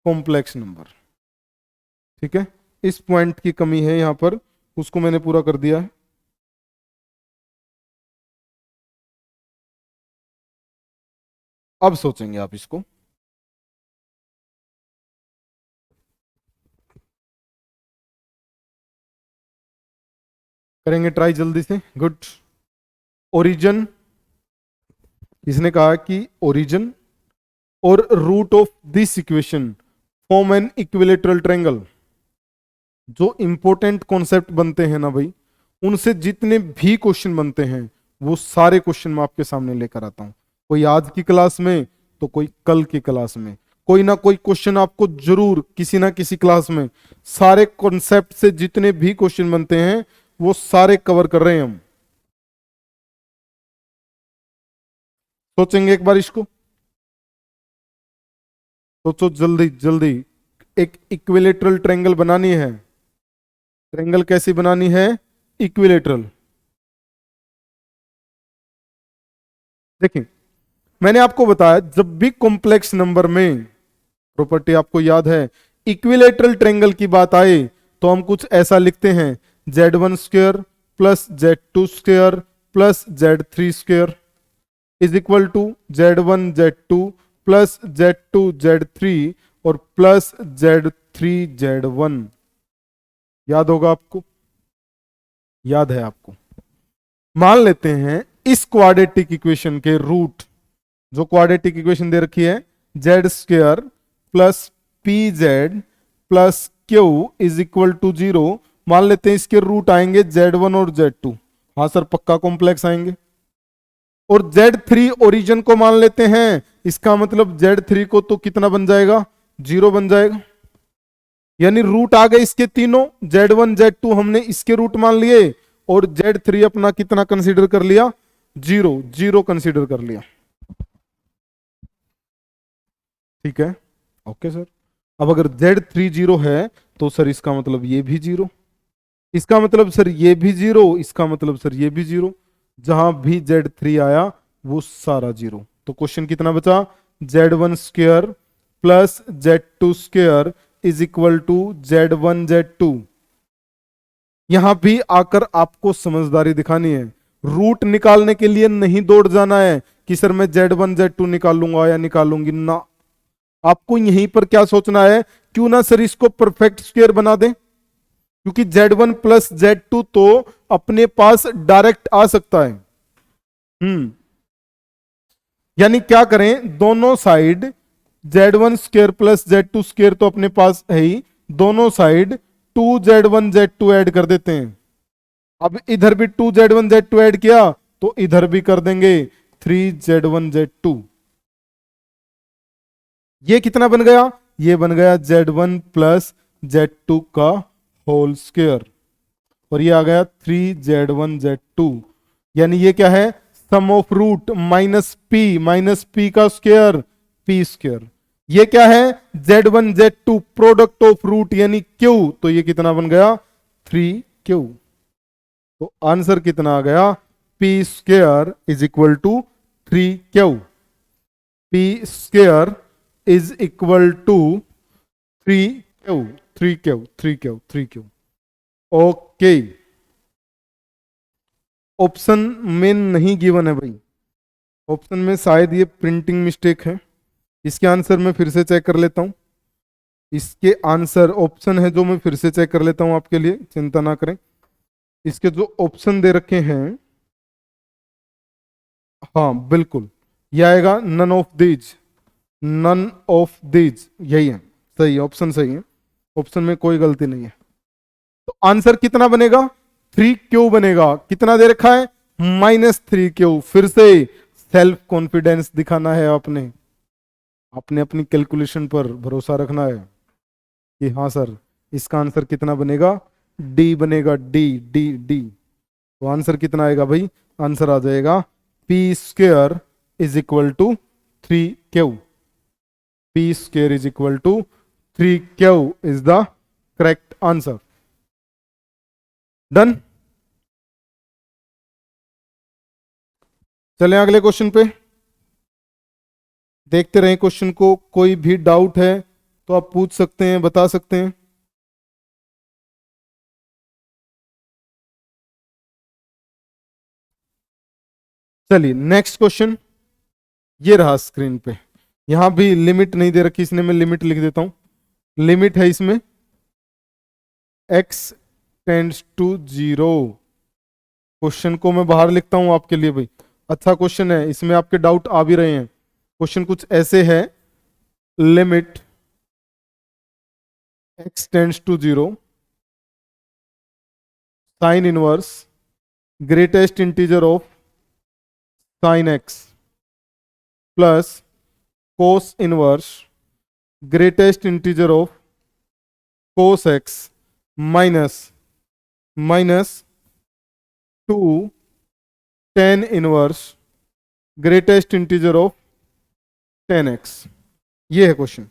complex number. ठीक है, इस पॉइंट की कमी है यहां पर, उसको मैंने पूरा कर दिया है। अब सोचेंगे आप इसको, करेंगे ट्राई जल्दी से। गुड। ओरिजिन, इसने कहा कि ओरिजिन और root of this equation form an equilateral triangle. जो इंपॉर्टेंट कॉन्सेप्ट बनते हैं ना भाई, उनसे जितने भी क्वेश्चन बनते हैं वो सारे क्वेश्चन मैं आपके सामने लेकर आता हूं, कोई आज की क्लास में तो कोई कल की क्लास में, कोई ना कोई क्वेश्चन आपको जरूर किसी ना किसी क्लास में, सारे कॉन्सेप्ट से जितने भी क्वेश्चन बनते हैं वो सारे कवर कर रहे हैं हम। सोचेंगे एक बार इसको, सोचो जल्दी जल्दी। एक इक्विलेटरल ट्रायंगल बनानी है, ट्रायंगल कैसी बनानी है, इक्विलेटरल। देखिए मैंने आपको बताया जब भी कॉम्प्लेक्स नंबर में, प्रॉपर्टी आपको याद है, इक्विलेटरल ट्रायंगल की बात आए तो हम कुछ ऐसा लिखते हैं, Z1 square plus Z2 square plus Z3 square is equal to Z1 Z2 plus Z2 Z3 और प्लस Z3 Z1। याद होगा आपको, याद है आपको। मान लेते हैं इस क्वाड्रेटिक इक्वेशन के रूट, जो क्वाड्रेटिक इक्वेशन दे रखी है, Z² plus PZ plus Q is equal to 0। मान लेते हैं इसके रूट आएंगे Z1 और Z2। हाँ सर पक्का कॉम्प्लेक्स आएंगे। और Z3 ओरिजिन को मान लेते हैं, इसका मतलब Z3 को तो कितना बन जाएगा, 0 बन जाएगा। यानी रूट आ गए इसके तीनों, Z1 Z2 हमने इसके रूट मान लिए और Z3 अपना कितना कंसीडर कर लिया, 0 0 कंसीडर कर लिया। ठीक है, ओके सर। अब अगर Z3 0 है तो सर इसका मतलब ये भी 0, इसका मतलब सर ये भी 0, इसका मतलब सर ये भी 0। जहां भी Z3 आया वो सारा 0। तो क्वेश्चन कितना बचा, Z1 square plus Z2 square is equal to Z1 Z2। यहां भी आकर आपको समझदारी दिखानी है, रूट निकालने के लिए नहीं दौड़ जाना है कि सर मैं Z1 Z2 निकालूंगा या निकालूंगी ना। आपको यहीं पर क्या सोचना है, क्यों ना सर इसको परफेक्ट स्क्वायर बना दें, क्योंकि Z1 प्लस Z2 तो अपने पास डायरेक्ट आ सकता है। यानी क्या करें, दोनों side Z1 square plus Z2 square तो अपने पास है ही, दोनों साइड 2Z1 Z2 ऐड कर देते हैं। अब इधर भी 2Z1 Z2 ऐड किया तो इधर भी कर देंगे 3Z1 Z2। ये कितना बन गया, ये बन गया Z1 प्लस Z2 का होल स्क्वायर और ये आ गया 3Z1 Z2। यानी ये क्या है, sum of root minus P का स्क्वायर पी स्क्वायर। ये क्या है, Z1 Z2 product of root यानी Q, तो ये कितना बन गया 3Q। तो आंसर कितना आ गया, P square is equal to 3Q। P square is equal to 3Q 3Q 3Q 3Q। Okay, option में नहीं गिवन है भाई, ऑप्शन में शायद ये प्रिंटिंग मिस्टेक है। इसके आंसर मैं फिर से चेक कर लेता हूं, इसके आंसर ऑप्शन है जो मैं फिर से चेक कर लेता हूं आपके लिए, चिंता ना करें। इसके जो ऑप्शन दे रखे हैं, हाँ बिल्कुल ये आएगा none of these, none of these, यही है, सही है, ऑप्शन सही है, ऑप्शन में कोई गलती नहीं है। तो आंसर कितना बनेगा, 3Q बनेगा। कितना दे रखा है, -3Q। फिर से सेल्फ कॉन्फिडेंस दिखाना है आपने, आपने अपनी कैलकुलेशन पर भरोसा रखना है कि हाँ सर इसका आंसर कितना बनेगा, डी बनेगा, डी डी डी। तो आंसर कितना आएगा भाई, आंसर आ जाएगा P square is equal to 3Q। P square is equal to 3Q is the correct answer. Done. चलें अगले क्वेश्चन पे, देखते रहें क्वेश्चन को। कोई भी डाउट है तो आप पूछ सकते हैं, बता सकते हैं। चलिए नेक्स्ट क्वेश्चन, ये रहा स्क्रीन पे। यहां भी लिमिट नहीं दे रखी इसने, मैं लिमिट लिख देता हूं। लिमिट है इसमें x टेंड्स टू 0। क्वेश्चन को मैं बाहर लिखता हूं आपके लिए भाई, अच्छा क्वेश्चन है, इसमें आपके डाउट आ भी रहे हैं। क्वेश्चन कुछ ऐसे है, limit x tends to 0 sine inverse greatest integer of sine x plus cos inverse greatest integer of cos x minus 2 tan inverse greatest integer of 10x, ये है क्वेश्चन।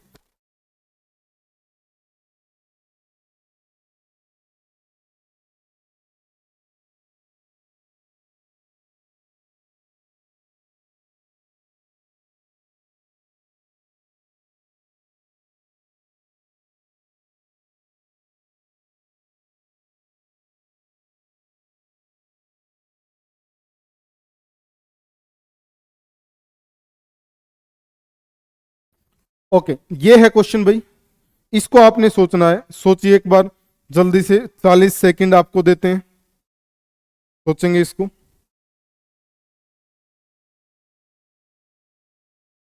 ओके, ये है क्वेश्चन भाई, इसको आपने सोचना है। सोचिए एक बार जल्दी से, 40 सेकंड आपको देते हैं, सोचेंगे इसको।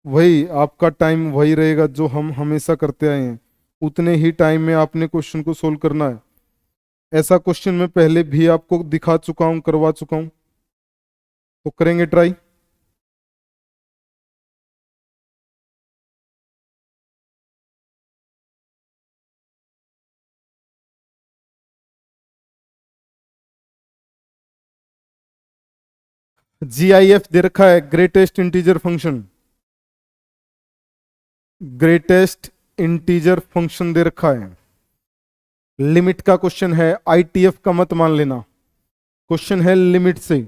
वही आपका टाइम वही रहेगा जो हम हमेशा करते आए हैं, उतने ही टाइम में आपने क्वेश्चन को सोल्व करना है। ऐसा क्वेश्चन मैं पहले भी आपको दिखा चुका हूं, करवा चुका हूं, तो करेंगे ट्राई। GIF दे रखा है, greatest integer function, greatest integer function दे रखा है। लिमिट का क्वेश्चन है, ITF का मत मान लेना, क्वेश्चन है लिमिट से।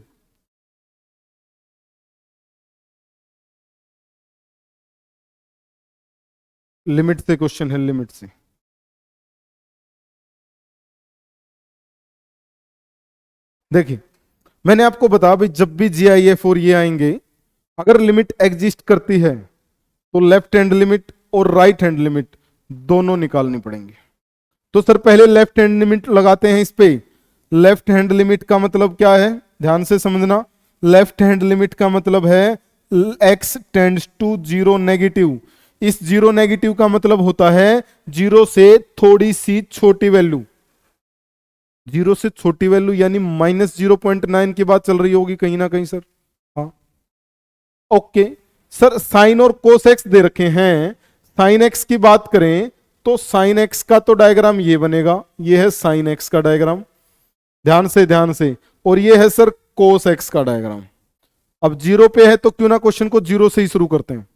लिमिट से क्वेश्चन है, लिमिट से। देखिए मैंने आपको बताया भाई, जब भी GIF और ये आएंगे, अगर लिमिट एग्जिस्ट करती है तो लेफ्ट हैंड लिमिट और राइट हैंड लिमिट दोनों निकालनी पड़ेंगी। तो सर पहले लेफ्ट हैंड लिमिट लगाते हैं इस पे। लेफ्ट हैंड लिमिट का मतलब क्या है, ध्यान से समझना। लेफ्ट हैंड लिमिट का मतलब है x टेंड्स टू 0 नेगेटिव। इस 0 नेगेटिव का मतलब होता है 0 से थोड़ी सी छोटी वैल्यू, 0 से छोटी वैल्यू यानी -0.9 की बात चल रही होगी कहीं ना कहीं सर। हाँ ओके सर, साइन और कोस एक्स दे रखे हैं। साइन एक्स की बात करें तो साइन एक्स का तो डायग्राम ये बनेगा, ये है साइन एक्स का डायग्राम, ध्यान से ध्यान से। और ये है सर कोस एक्स का डायग्राम। अब 0 पे है तो क्यों ना क्वेश्चन को 0 से ही शुरू करते हैं।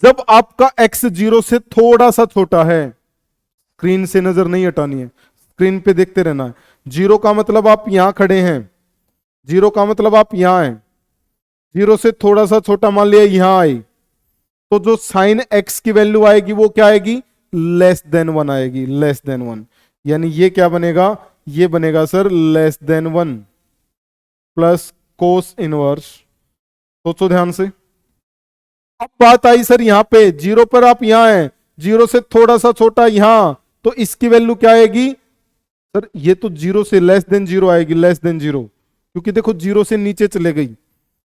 जब आपका x 0 से थोड़ा सा छोटा है, स्क्रीन से नजर नहीं हटानी है, स्क्रीन पे देखते रहना है। 0 का मतलब आप यहां खड़े हैं, 0 का मतलब आप यहां हैं, 0 से थोड़ा सा छोटा मान लिया यहां आई, तो जो साइन x की वैल्यू आएगी वो क्या आएगी, लेस देन 1 आएगी, लेस देन 1। यानी ये क्या बनेगा, ये बनेगा sir less than 1 plus cos inverse. सोचो ध्यान से। अब बात आई सर यहां पे 0 पर आप यहां हैं, 0 से थोड़ा सा छोटा यहां, तो इसकी वैल्यू क्या आएगी सर, ये तो 0 से लेस देन 0 आएगी, लेस देन 0, क्योंकि देखो 0 से नीचे चले गई।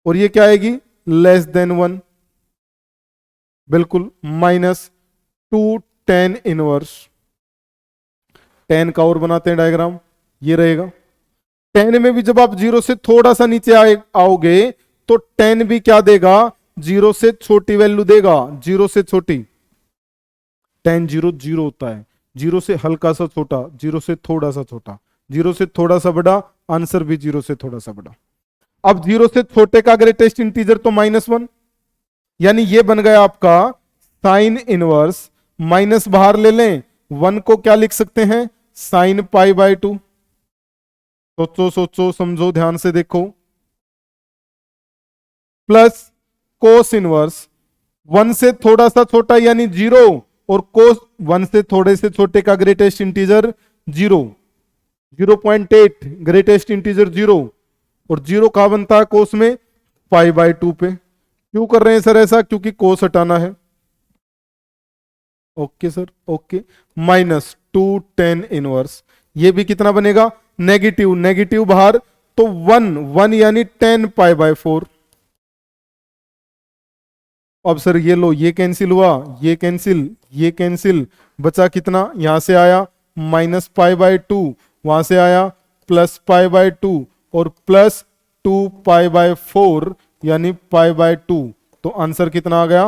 और ये क्या आएगी, लेस देन 1, बिल्कुल -2 tan इनवर्स। tan का और बनाते हैं डायग्राम, ये रहेगा। tan में भी जब आप 0 से थोड़ा सा नीचे आओगे तो tan भी क्या देगा, 0 से छोटी वैल्यू देगा, 0 से छोटी। tan 0 0 होता है, 0 से हल्का सा छोटा, 0 से थोड़ा सा छोटा, 0 से थोड़ा सा बड़ा, आंसर भी 0 से थोड़ा सा बड़ा। अब 0 से छोटे का ग्रेटेस्ट इंटीजर तो -1, यानी ये बन गया आपका साइन इनवर्स। माइनस बाहर ले लें, 1 को क्या लिख सकते हैं, साइन π/2। सोचो सोचो समझो ध्यान से देखो, प्लस कोस इनवर्स 1 से थोड़ा सा छोटा यानी 0, और कोस 1 से थोड़े से छोटे का ग्रेटेस्ट इंटीजर 0, 0.8 ग्रेटेस्ट इंटीजर 0, और 0 कहां बनता है कोस में, π/2 पे। क्यों कर रहे हैं सर ऐसा, क्योंकि कोस हटाना है। Okay sir okay, -2 tan inverse, ये भी कितना बनेगा, नेगेटिव, नेगेटिव बाहर तो 1 यानी 10 π/4। अब सर ये लो, ये कैंसिल हुआ, ये कैंसिल, ये कैंसिल, बचा कितना, यहां से आया -π/2, वहां से आया +π/2 और +2 π/4 यानी π/2। तो आंसर कितना आ गया,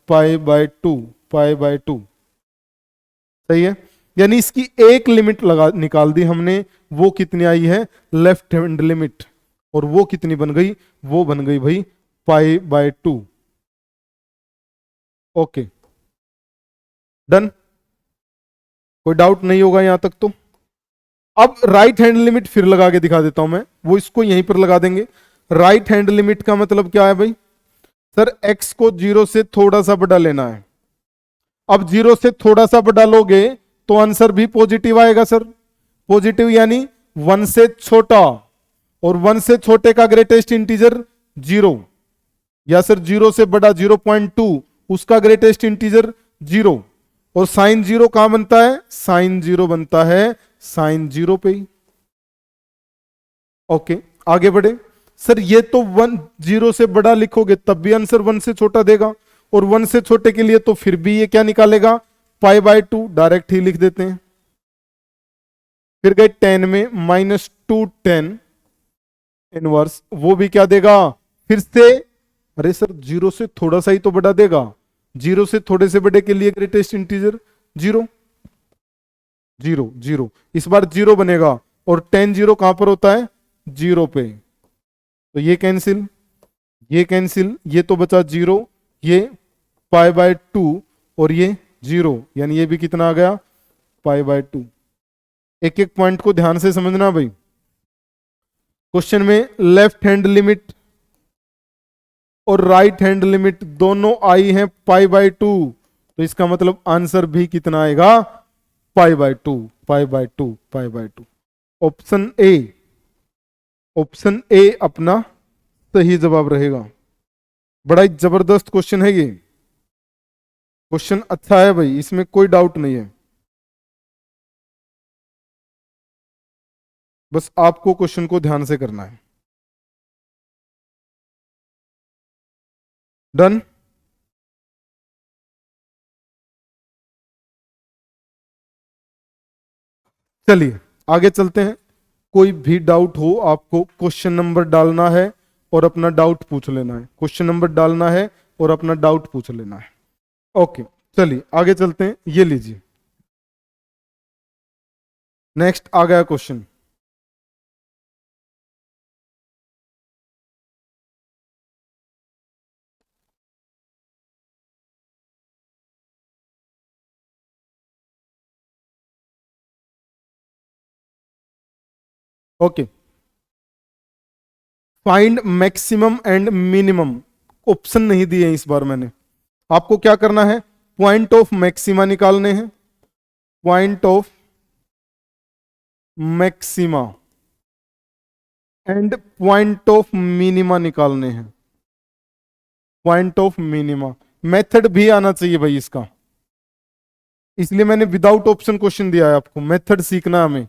π/2, π/2। सही है, यानी इसकी एक लिमिट लगा निकाल दी हमने, वो कितनी आई है, लेफ्ट हैंड लिमिट। और वो कितनी बन गई, वो बन गई भाई पाई बाय 2। ओके, डन, कोई डाउट नहीं होगा यहां तक तो। अब राइट हैंड लिमिट फिर लगा के दिखा देता हूं मैं, वो इसको यहीं पर लगा देंगे। राइट हैंड लिमिट का मतलब क्या है भाई? सर x को 0 से थोड़ा सा बड़ा लेना है। अब 0 से थोड़ा सा बड़ा लोगे तो आंसर भी पॉजिटिव आएगा सर। पॉजिटिव यानी 1 से छोटा, और 1 से छोटे का ग्रेटेस्ट इंटीजर 0, या सर 0 से बड़ा 0.2, उसका ग्रेटेस्ट इंटीजर 0। और साइन 0 कहां बनता है? साइन 0 बनता है साइन 0 पे ही। ओके, आगे बढ़े। सर ये तो 1 0 से बड़ा लिखोगे तब भी आंसर 1 से छोटा देगा, और 1 से छोटे के लिए तो फिर भी ये क्या निकालेगा? पाई बाय 2, डायरेक्ट ही लिख देते हैं। फिर गए 10 में -2 10 इनवर्स, वो भी क्या देगा फिर से? अरे सर 0 से थोड़ा सा ही तो बड़ा देगा, 0 से थोड़े से बड़े के लिए ग्रेटेस्ट इंटीजर 0 0 0, इस बार 0 बनेगा, और 10 0 कहां पर होता है? 0 पे। तो ये कैंसिल, ये कैंसिल, ये तो बचा 0, ये पाई बाय 2, और ये 0, यानी ये भी कितना आ गया? पाई बाय 2। एक एक पॉइंट को ध्यान से समझना भाई। क्वेश्चन में लेफ्ट हैंड लिमिट और राइट हैंड लिमिट दोनों आई हैं पाई बाय 2, तो इसका मतलब आंसर भी कितना आएगा? पाई by 2, pi by 2, pi by 2। Option A, option A अपना सही जवाब रहेगा। बड़ा ही जबरदस्त क्वेश्चन है ये, क्वेश्चन अच्छा है भाई, इसमें कोई डाउट नहीं है। बस आपको क्वेश्चन को ध्यान से करना है। डन। चलिए आगे चलते हैं। कोई भी डाउट हो आपको क्वेश्चन नंबर डालना है और अपना डाउट पूछ लेना है। क्वेश्चन नंबर डालना है और अपना डाउट पूछ लेना है। ओके, चलिए आगे चलते हैं। ये लीजिए, नेक्स्ट आ गया question. Okay, find maximum and minimum. Option नहीं दिए इस बार मैंने। आपको क्या करना है? पॉइंट ऑफ मैक्सिमा निकालने हैं, point of maxima and point of minima निकालने हैं, पॉइंट ऑफ मिनिमा। मेथड भी आना चाहिए भाई इसका, इसलिए मैंने विदाउट ऑप्शन क्वेश्चन दिया है आपको। मेथड सीखना है हमें,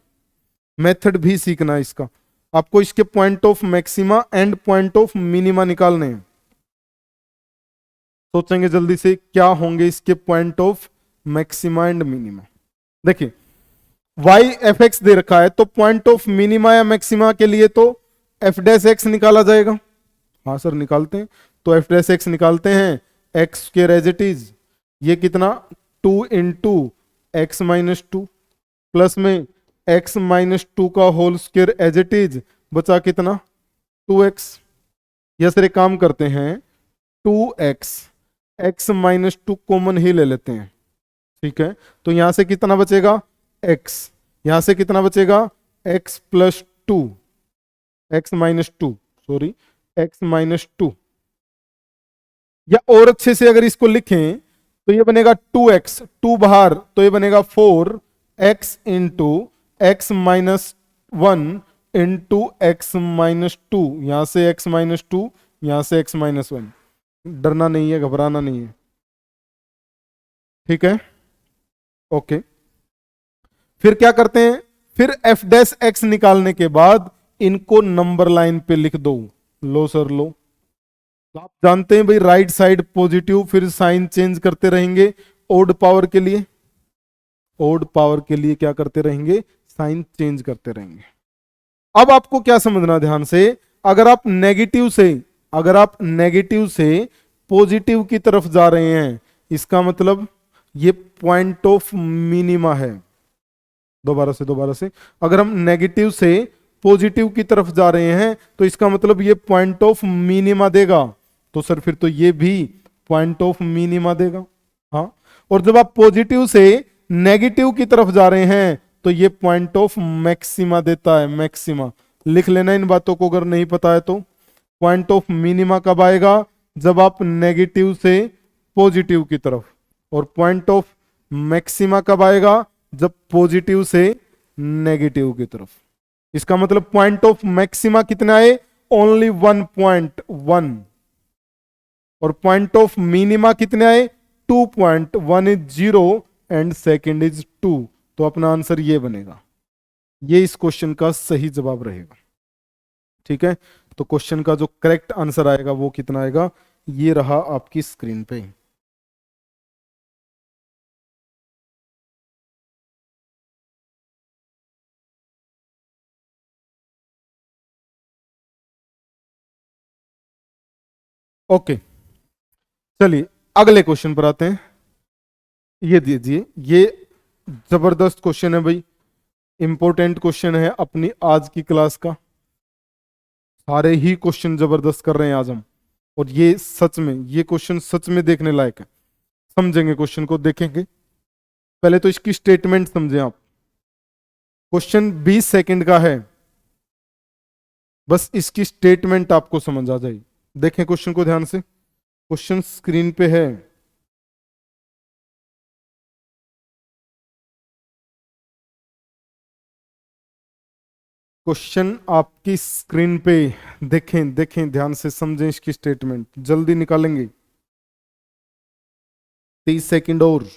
मेथड भी सीखना है इसका। आपको इसके point of maxima and point of minima निकालने हैं। सोचेंगे जल्दी से क्या होंगे इसके point of maxima and minima. देखिए वाई एफ एक्स दे रखा है, तो पॉइंट ऑफ मिनिमा या मैक्सिमा के लिए तो एफ डैश एक्स निकाला जाएगा। हाँ सर निकालते हैं, तो एफ डैश एक्स निकालते हैं। X square as it is, ये कितना? 2 इंटू एक्स माइनस 2, प्लस में एक्स माइनस 2 का whole square as it is, बचा कितना? 2x। या सर एक काम करते हैं, 2x, एक्स माइनस 2 कॉमन ही ले लेते हैं, ठीक है। तो यहां से कितना बचेगा? x। यहां से कितना बचेगा? x plus 2, x minus 2, sorry x minus 2। या और अच्छे से अगर इसको लिखें तो ये बनेगा 2x, 2 बाहर, तो ये बनेगा 4x into x minus 1 into x minus 2। यहां से x माइनस 2, यहां से x माइनस 1। डरना नहीं है, घबराना नहीं है, ठीक है। ओके, फिर क्या करते हैं? फिर एफ डैश एक्स निकालने के बाद इनको नंबर लाइन पे लिख दो। लो सर लो। तो आप जानते हैं भाई राइट साइड पॉजिटिव, फिर साइन चेंज करते रहेंगे ओड पावर के लिए। ओड पावर के लिए क्या करते रहेंगे? साइन चेंज करते रहेंगे। अब आपको क्या समझना ध्यान से, अगर आप नेगेटिव से, अगर आप नेगेटिव से पॉजिटिव की तरफ जा रहे हैं, इसका मतलब ये पॉइंट ऑफ मिनिमा है। दोबारा से अगर हम नेगेटिव से पॉजिटिव की तरफ जा रहे हैं तो इसका मतलब ये पॉइंट ऑफ मिनिमा देगा। तो सर फिर तो ये भी पॉइंट ऑफ मिनिमा देगा। हाँ, और जब आप पॉजिटिव से नेगेटिव की तरफ जा रहे हैं तो ये पॉइंट ऑफ मैक्सिमा देता है, मैक्सिमा। लिख लेना इन बातों को अगर नहीं पता है तो। पॉइंट ऑफ मिनिमा कब आएगा? जब आप नेगेटिव से पॉजिटिव की तरफ। और पॉइंट ऑफ मैक्सिमा कब आएगा? जब पॉजिटिव से नेगेटिव की तरफ। इसका मतलब पॉइंट ऑफ मैक्सिमा कितना है? ओनली 1.1। और पॉइंट ऑफ मिनिमा कितने आए? 2.1 इज 0 एंड सेकेंड इज 2। तो अपना आंसर ये बनेगा, ये इस क्वेश्चन का सही जवाब रहेगा। ठीक है, तो क्वेश्चन का जो करेक्ट आंसर आएगा वो कितना आएगा? ये रहा आपकी स्क्रीन पे। ओके, चलिए अगले क्वेश्चन पर आते हैं। ये दीजिए, ये जबरदस्त क्वेश्चन है भाई, इंपॉर्टेंट क्वेश्चन है अपनी आज की क्लास का। सारे ही क्वेश्चन जबरदस्त कर रहे हैं आज हम, और ये सच में, ये क्वेश्चन सच में देखने लायक है। समझेंगे क्वेश्चन को, देखेंगे। पहले तो इसकी स्टेटमेंट समझें आप। क्वेश्चन 20 सेकंड का है, बस इसकी स्टेटमेंट आपको समझ आ जाएगी। देखें क्वेश्चन को ध्यान से, क्वेश्चन स्क्रीन पे है। क्वेश्चन आपकी स्क्रीन पे, देखें देखें ध्यान से, समझें इसकी स्टेटमेंट। जल्दी निकालेंगे, 30 सेकंड और।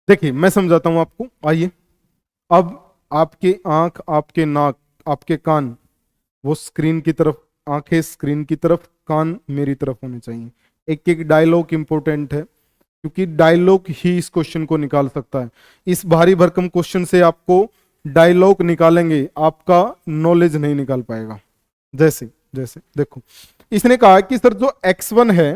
देखिए मैं समझाता हूं आपको, आइए। अब आपके आंख, आपके नाक, आपके कान वो स्क्रीन की तरफ, आंखें स्क्रीन की तरफ, कान मेरी तरफ होने चाहिए। एक एक डायलॉग इंपॉर्टेंट है, क्योंकि डायलॉग ही इस क्वेश्चन को निकाल सकता है। इस भारी भरकम क्वेश्चन से आपको डायलॉग निकालेंगे, आपका नॉलेज नहीं निकाल पाएगा। जैसे जैसे देखो, इसने कहा कि सर जो x1 है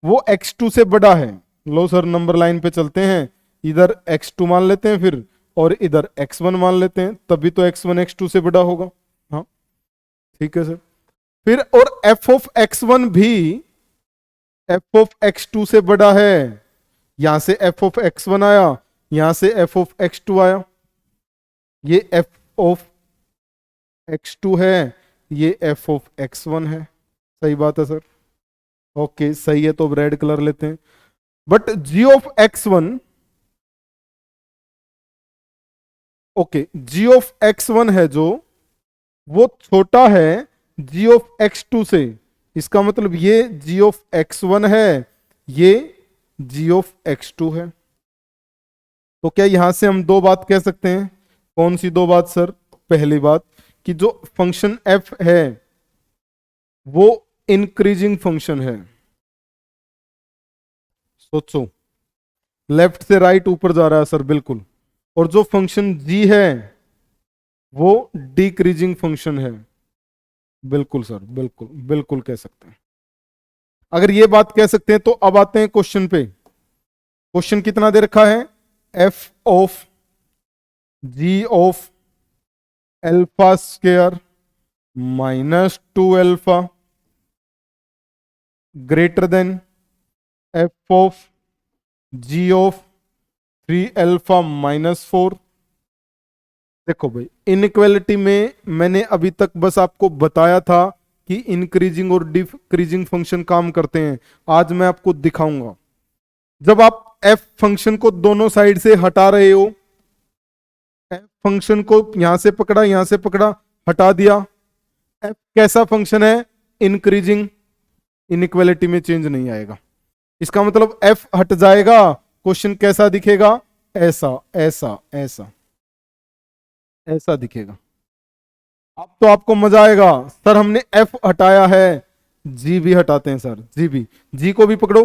वो x2 से बड़ा है। लो सर, नंबर लाइन पे चलते हैं, इधर x2 मान लेते हैं फिर, और इधर x1 मान लेते हैं, तभी तो x1 x2 से बड़ा होगा। हाँ ठीक है सर। फिर और f ऑफ x1 भी f ऑफ x2 से बड़ा है। यहां से f ऑफ x1 आया, यहां से f ऑफ x2 आया। ये f ऑफ x2 है, ये f ऑफ x1 है। सही बात है सर? ओके सही है, तो अब रेड कलर लेते हैं। But g of x1, okay g of x1 है जो, वो छोटा है g ऑफ x2 से। इसका मतलब ये g ऑफ x1 है, ये g ऑफ x2 है। तो क्या यहां से हम दो बात कह सकते हैं? कौन सी दो बात सर? पहली बात कि जो फंक्शन f है वो इंक्रीजिंग फंक्शन है। सोचो, लेफ्ट से राइट ऊपर जा रहा है सर, बिल्कुल। और जो फंक्शन g है वो डिक्रीजिंग फंक्शन है। बिल्कुल सर, बिल्कुल बिल्कुल कह सकते हैं। अगर ये बात कह सकते हैं तो अब आते हैं क्वेश्चन पे। क्वेश्चन कितना दे रखा है? f of g of alpha square minus 2 alpha greater than f of g of 3 alpha minus 4। देखो भाई, इनइक्वालिटी में मैंने अभी तक बस आपको बताया था कि इंक्रीजिंग और डिक्रीजिंग फंक्शन काम करते हैं। आज मैं आपको दिखाऊंगा। जब आप f फंक्शन को दोनों साइड से हटा रहे हो, f फंक्शन को यहां से पकड़ा, यहां से पकड़ा, हटा दिया, f कैसा फंक्शन है? इंक्रीजिंग। इनइक्वालिटी में चेंज नहीं आएगा। इसका मतलब f हट जाएगा, क्वेश्चन कैसा दिखेगा? ऐसा ऐसा ऐसा ऐसा दिखेगा। अब तो आपको मजा आएगा, सर हमने f हटाया है, जी भी हटाते हैं सर, जी भी, जी को भी पकड़ो,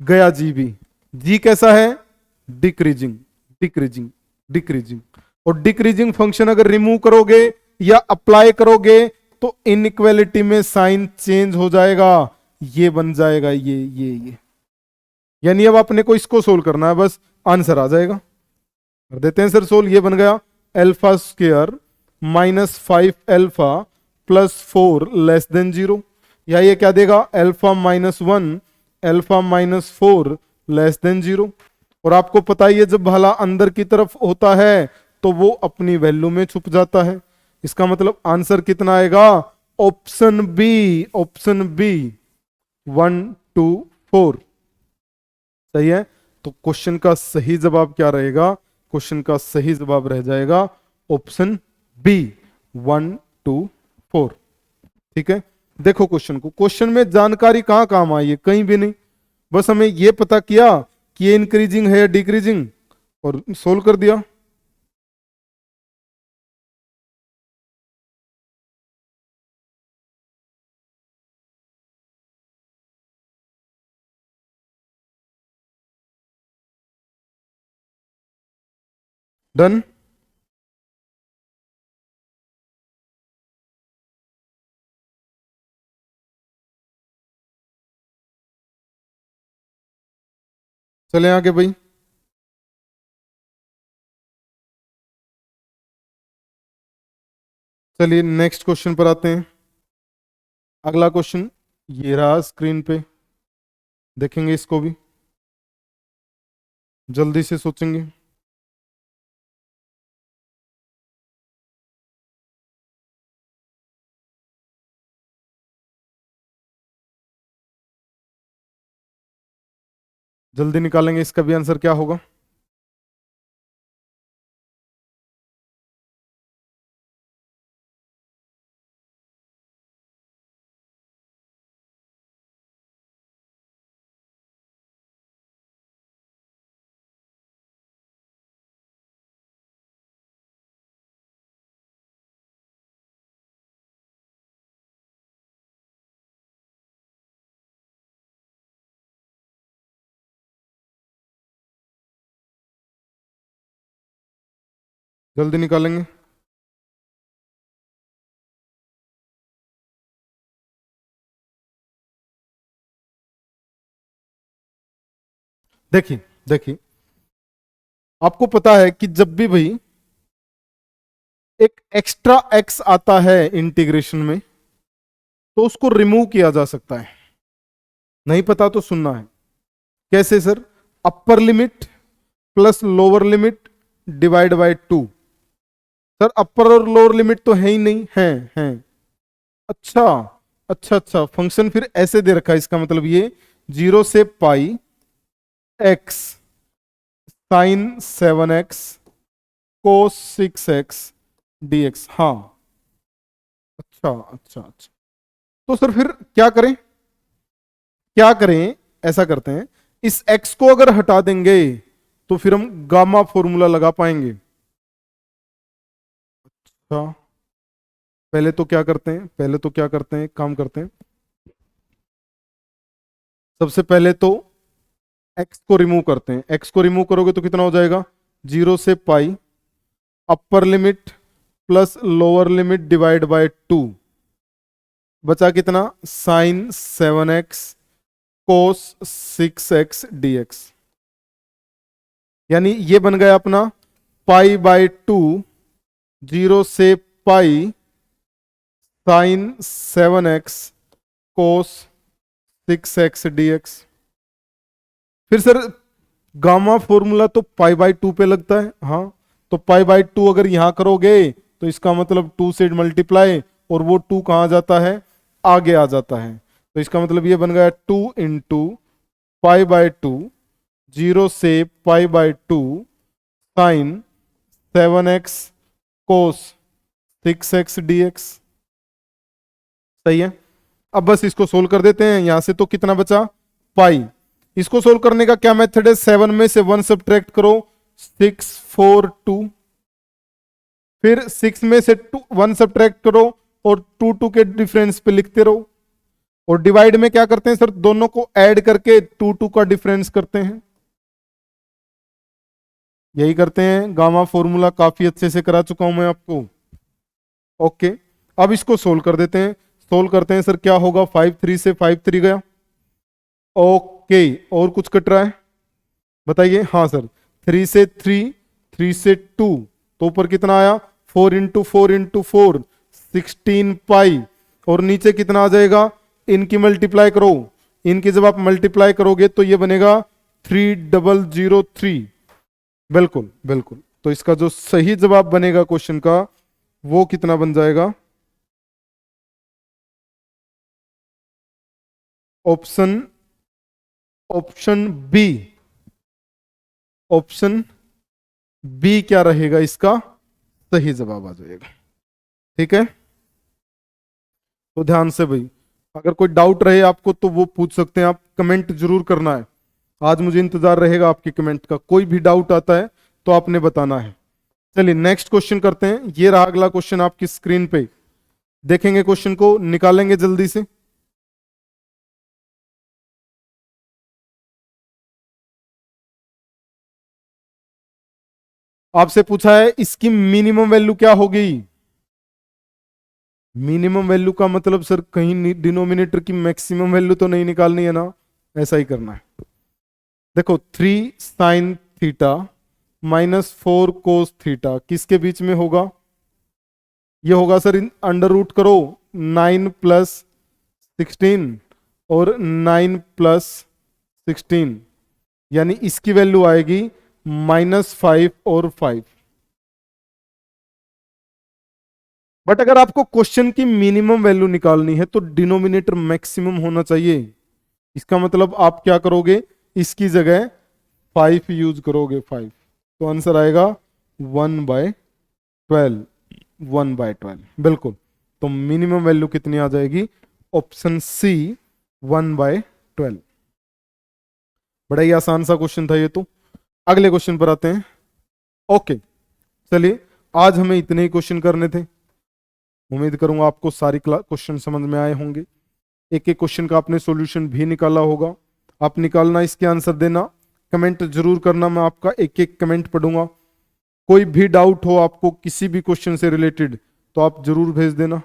गया जी भी। जी कैसा है? Decreasing, decreasing, decreasing. और डिक्रीजिंग फंक्शन अगर रिमूव करोगे या अप्लाई करोगे तो इनइक्वालिटी में साइन चेंज हो जाएगा, ये बन जाएगा ये। यानी अब अपने को इसको सोल्व करना है, बस आंसर आ जाएगा। कर देते हैं सर सोल्व। ये बन गया alpha square minus 5 alpha plus 4 <0। या ये क्या देगा? Alpha minus 1 alpha minus 4 <0। और आपको पता ही है जब भाला अंदर की तरफ होता है तो वो अपनी वैल्यू में छुप जाता है। इसका मतलब आंसर कितना आएगा? ऑप्शन बी, ऑप्शन बी 1 2 4 सही है। तो क्वेश्चन का सही जवाब क्या रहेगा? क्वेश्चन का सही जवाब रह जाएगा ऑप्शन बी 1 2 4। ठीक है, देखो क्वेश्चन को, क्वेश्चन में जानकारी कहां काम आई है? कहीं भी नहीं। बस हमें यह पता किया कि ये इंक्रीजिंग है या डिक्रीजिंग और सोल्व कर दिया। डन। चले आगे भाई। चलिए नेक्स्ट क्वेश्चन पर आते हैं। अगला क्वेश्चन ये रहा स्क्रीन पे, देखेंगे इसको भी, जल्दी से सोचेंगे। जल्दी निकालेंगे, इसका भी आंसर क्या होगा? जल्दी निकालेंगे। देखिए, देखिए, आपको पता है कि जब भी भाई एक एक्स्ट्रा एक्स आता है इंटीग्रेशन में तो उसको रिमूव किया जा सकता है। नहीं पता तो सुनना है। कैसे sir? Upper limit plus lower limit divide by 2। Sir upper और लोअर लिमिट तो है ही नहीं, है। अच्छा, अच्छा, अच्छा, फंक्शन फिर ऐसे दे रखा है, इसका मतलब ये 0 से पाई x sign 7x cos 6x dx। हाँ, अच्छा, अच्छा, अच्छा। तो सर फिर क्या करें? क्या करें? ऐसा करते हैं, इस x को अगर हटा देंगे तो फिर हम गामा फॉर्मूला लगा पाएंगे। अच्छा, पहले तो क्या करते हैं, पहले तो क्या करते हैं, काम करते हैं। सबसे पहले तो x को रिमूव करते हैं। x को रिमूव करोगे तो कितना हो जाएगा? 0 से pi upper limit plus lower limit divide by 2, बचा कितना? Sine 7x cos 6x dx। यानी ये बन गया अपना पाई बाय 2, 0 से pi sine 7x cos 6x dx। फिर सर गामा फॉर्मूला तो पाई बाय 2 पे लगता है। हाँ, तो पाई बाय 2 अगर यहां करोगे तो इसका मतलब 2 से मल्टीप्लाई, और वो 2 कहां जाता है? आगे आ जाता है। तो इसका मतलब ये बन गया 2 इंटू पाई बाय 2, 0 से pi by 2 sine 7x cos 6x dx। सही है। अब बस इसको सोल्व कर देते हैं। यहां से तो कितना बचा? पाई। इसको सोल्व करने का क्या मेथड है? 7 में से 1 सब्ट्रैक्ट करो, 6 4 2। फिर 6 में से 1 सब्ट्रैक्ट करो और 2 के डिफरेंस पे लिखते रहो। और डिवाइड में क्या करते हैं सर, दोनों को ऐड करके 2 का डिफरेंस करते हैं, यही करते हैं। गामा फॉर्मूला काफी अच्छे से करा चुका हूं मैं आपको। ओके, अब इसको सोल्व कर देते हैं। सोल्व करते हैं सर, क्या होगा, 5 3 से 5 3 गया। ओके, और कुछ कट रहा है बताइए। हाँ सर, 3 से 3, 3 से 2, तो ऊपर कितना आया, 4 इंटू 4 इंटू 4, 16 पाई। और नीचे कितना आ जाएगा, इनकी मल्टीप्लाई करो। इनकी जब आप मल्टीप्लाई करोगे तो ये बनेगा 3003। बिल्कुल बिल्कुल, तो इसका जो सही जवाब बनेगा क्वेश्चन का वो कितना बन जाएगा, option option B. Option B क्या रहेगा, इसका सही जवाब आ जाएगा। ठीक है, तो ध्यान से भाई, अगर कोई डाउट रहे आपको तो वो पूछ सकते हैं आप, कमेंट जरूर करना है। आज मुझे इंतजार रहेगा आपके कमेंट का। कोई भी डाउट आता है तो आपने बताना है। चलिए नेक्स्ट क्वेश्चन करते हैं। ये रहा अगला क्वेश्चन आपकी स्क्रीन पे, देखेंगे क्वेश्चन को, निकालेंगे जल्दी से। आपसे पूछा है इसकी मिनिमम वैल्यू क्या होगी। मिनिमम वैल्यू का मतलब सर कहीं डिनोमिनेटर की मैक्सिमम वैल्यू तो नहीं निकालनी है ना, ऐसा ही करना है। देखो 3 sine theta minus 4 cos theta किसके बीच में होगा, ये होगा सर अंडर रूट करो 9 प्लस 16 और 9 प्लस 16, यानी इसकी वैल्यू आएगी -5 और 5। बट अगर आपको क्वेश्चन की मिनिमम वैल्यू निकालनी है तो डिनोमिनेटर मैक्सिमम होना चाहिए। इसका मतलब आप क्या करोगे, इसकी जगह 5 यूज करोगे, 5, तो आंसर आएगा 1/12। 1/12 बिल्कुल। तो मिनिमम वैल्यू कितनी आ जाएगी, ऑप्शन सी 1/12। बड़ा ही आसान सा क्वेश्चन था ये तो। अगले क्वेश्चन पर आते हैं। ओके, चलिए आज हमें इतने ही क्वेश्चन करने थे। उम्मीद करूंगा आपको सारी क्वेश्चन समझ में आए होंगे। एक एक क्वेश्चन का आपने सॉल्यूशन भी निकाला होगा। आप निकालना, इसके आंसर देना, कमेंट जरूर करना, मैं आपका एक एक कमेंट पढ़ूंगा। कोई भी डाउट हो आपको किसी भी क्वेश्चन से रिलेटेड तो आप जरूर भेज देना।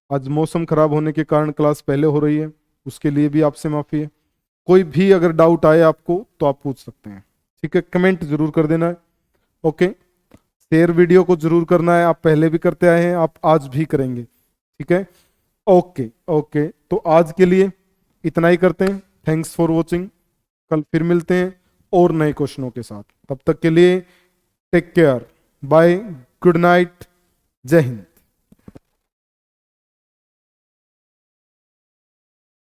आज मौसम खराब होने के कारण क्लास पहले हो रही है, उसके लिए भी आपसे माफी है। कोई भी अगर डाउट आए आपको तो आप पूछ सकते हैं। ठीक है, कमेंट जरूर कर देना है। ओके, शेयर वीडियो को जरूर करना है, आप पहले भी करते आए हैं, आप आज भी करेंगे। ठीक है, ओके ओके, तो आज के लिए इतना ही करते हैं। Thanks for watching. कल फिर मिलते हैं और नए क्वेश्चनों के साथ। तब तक के लिए take care, bye, good night, जय हिंद।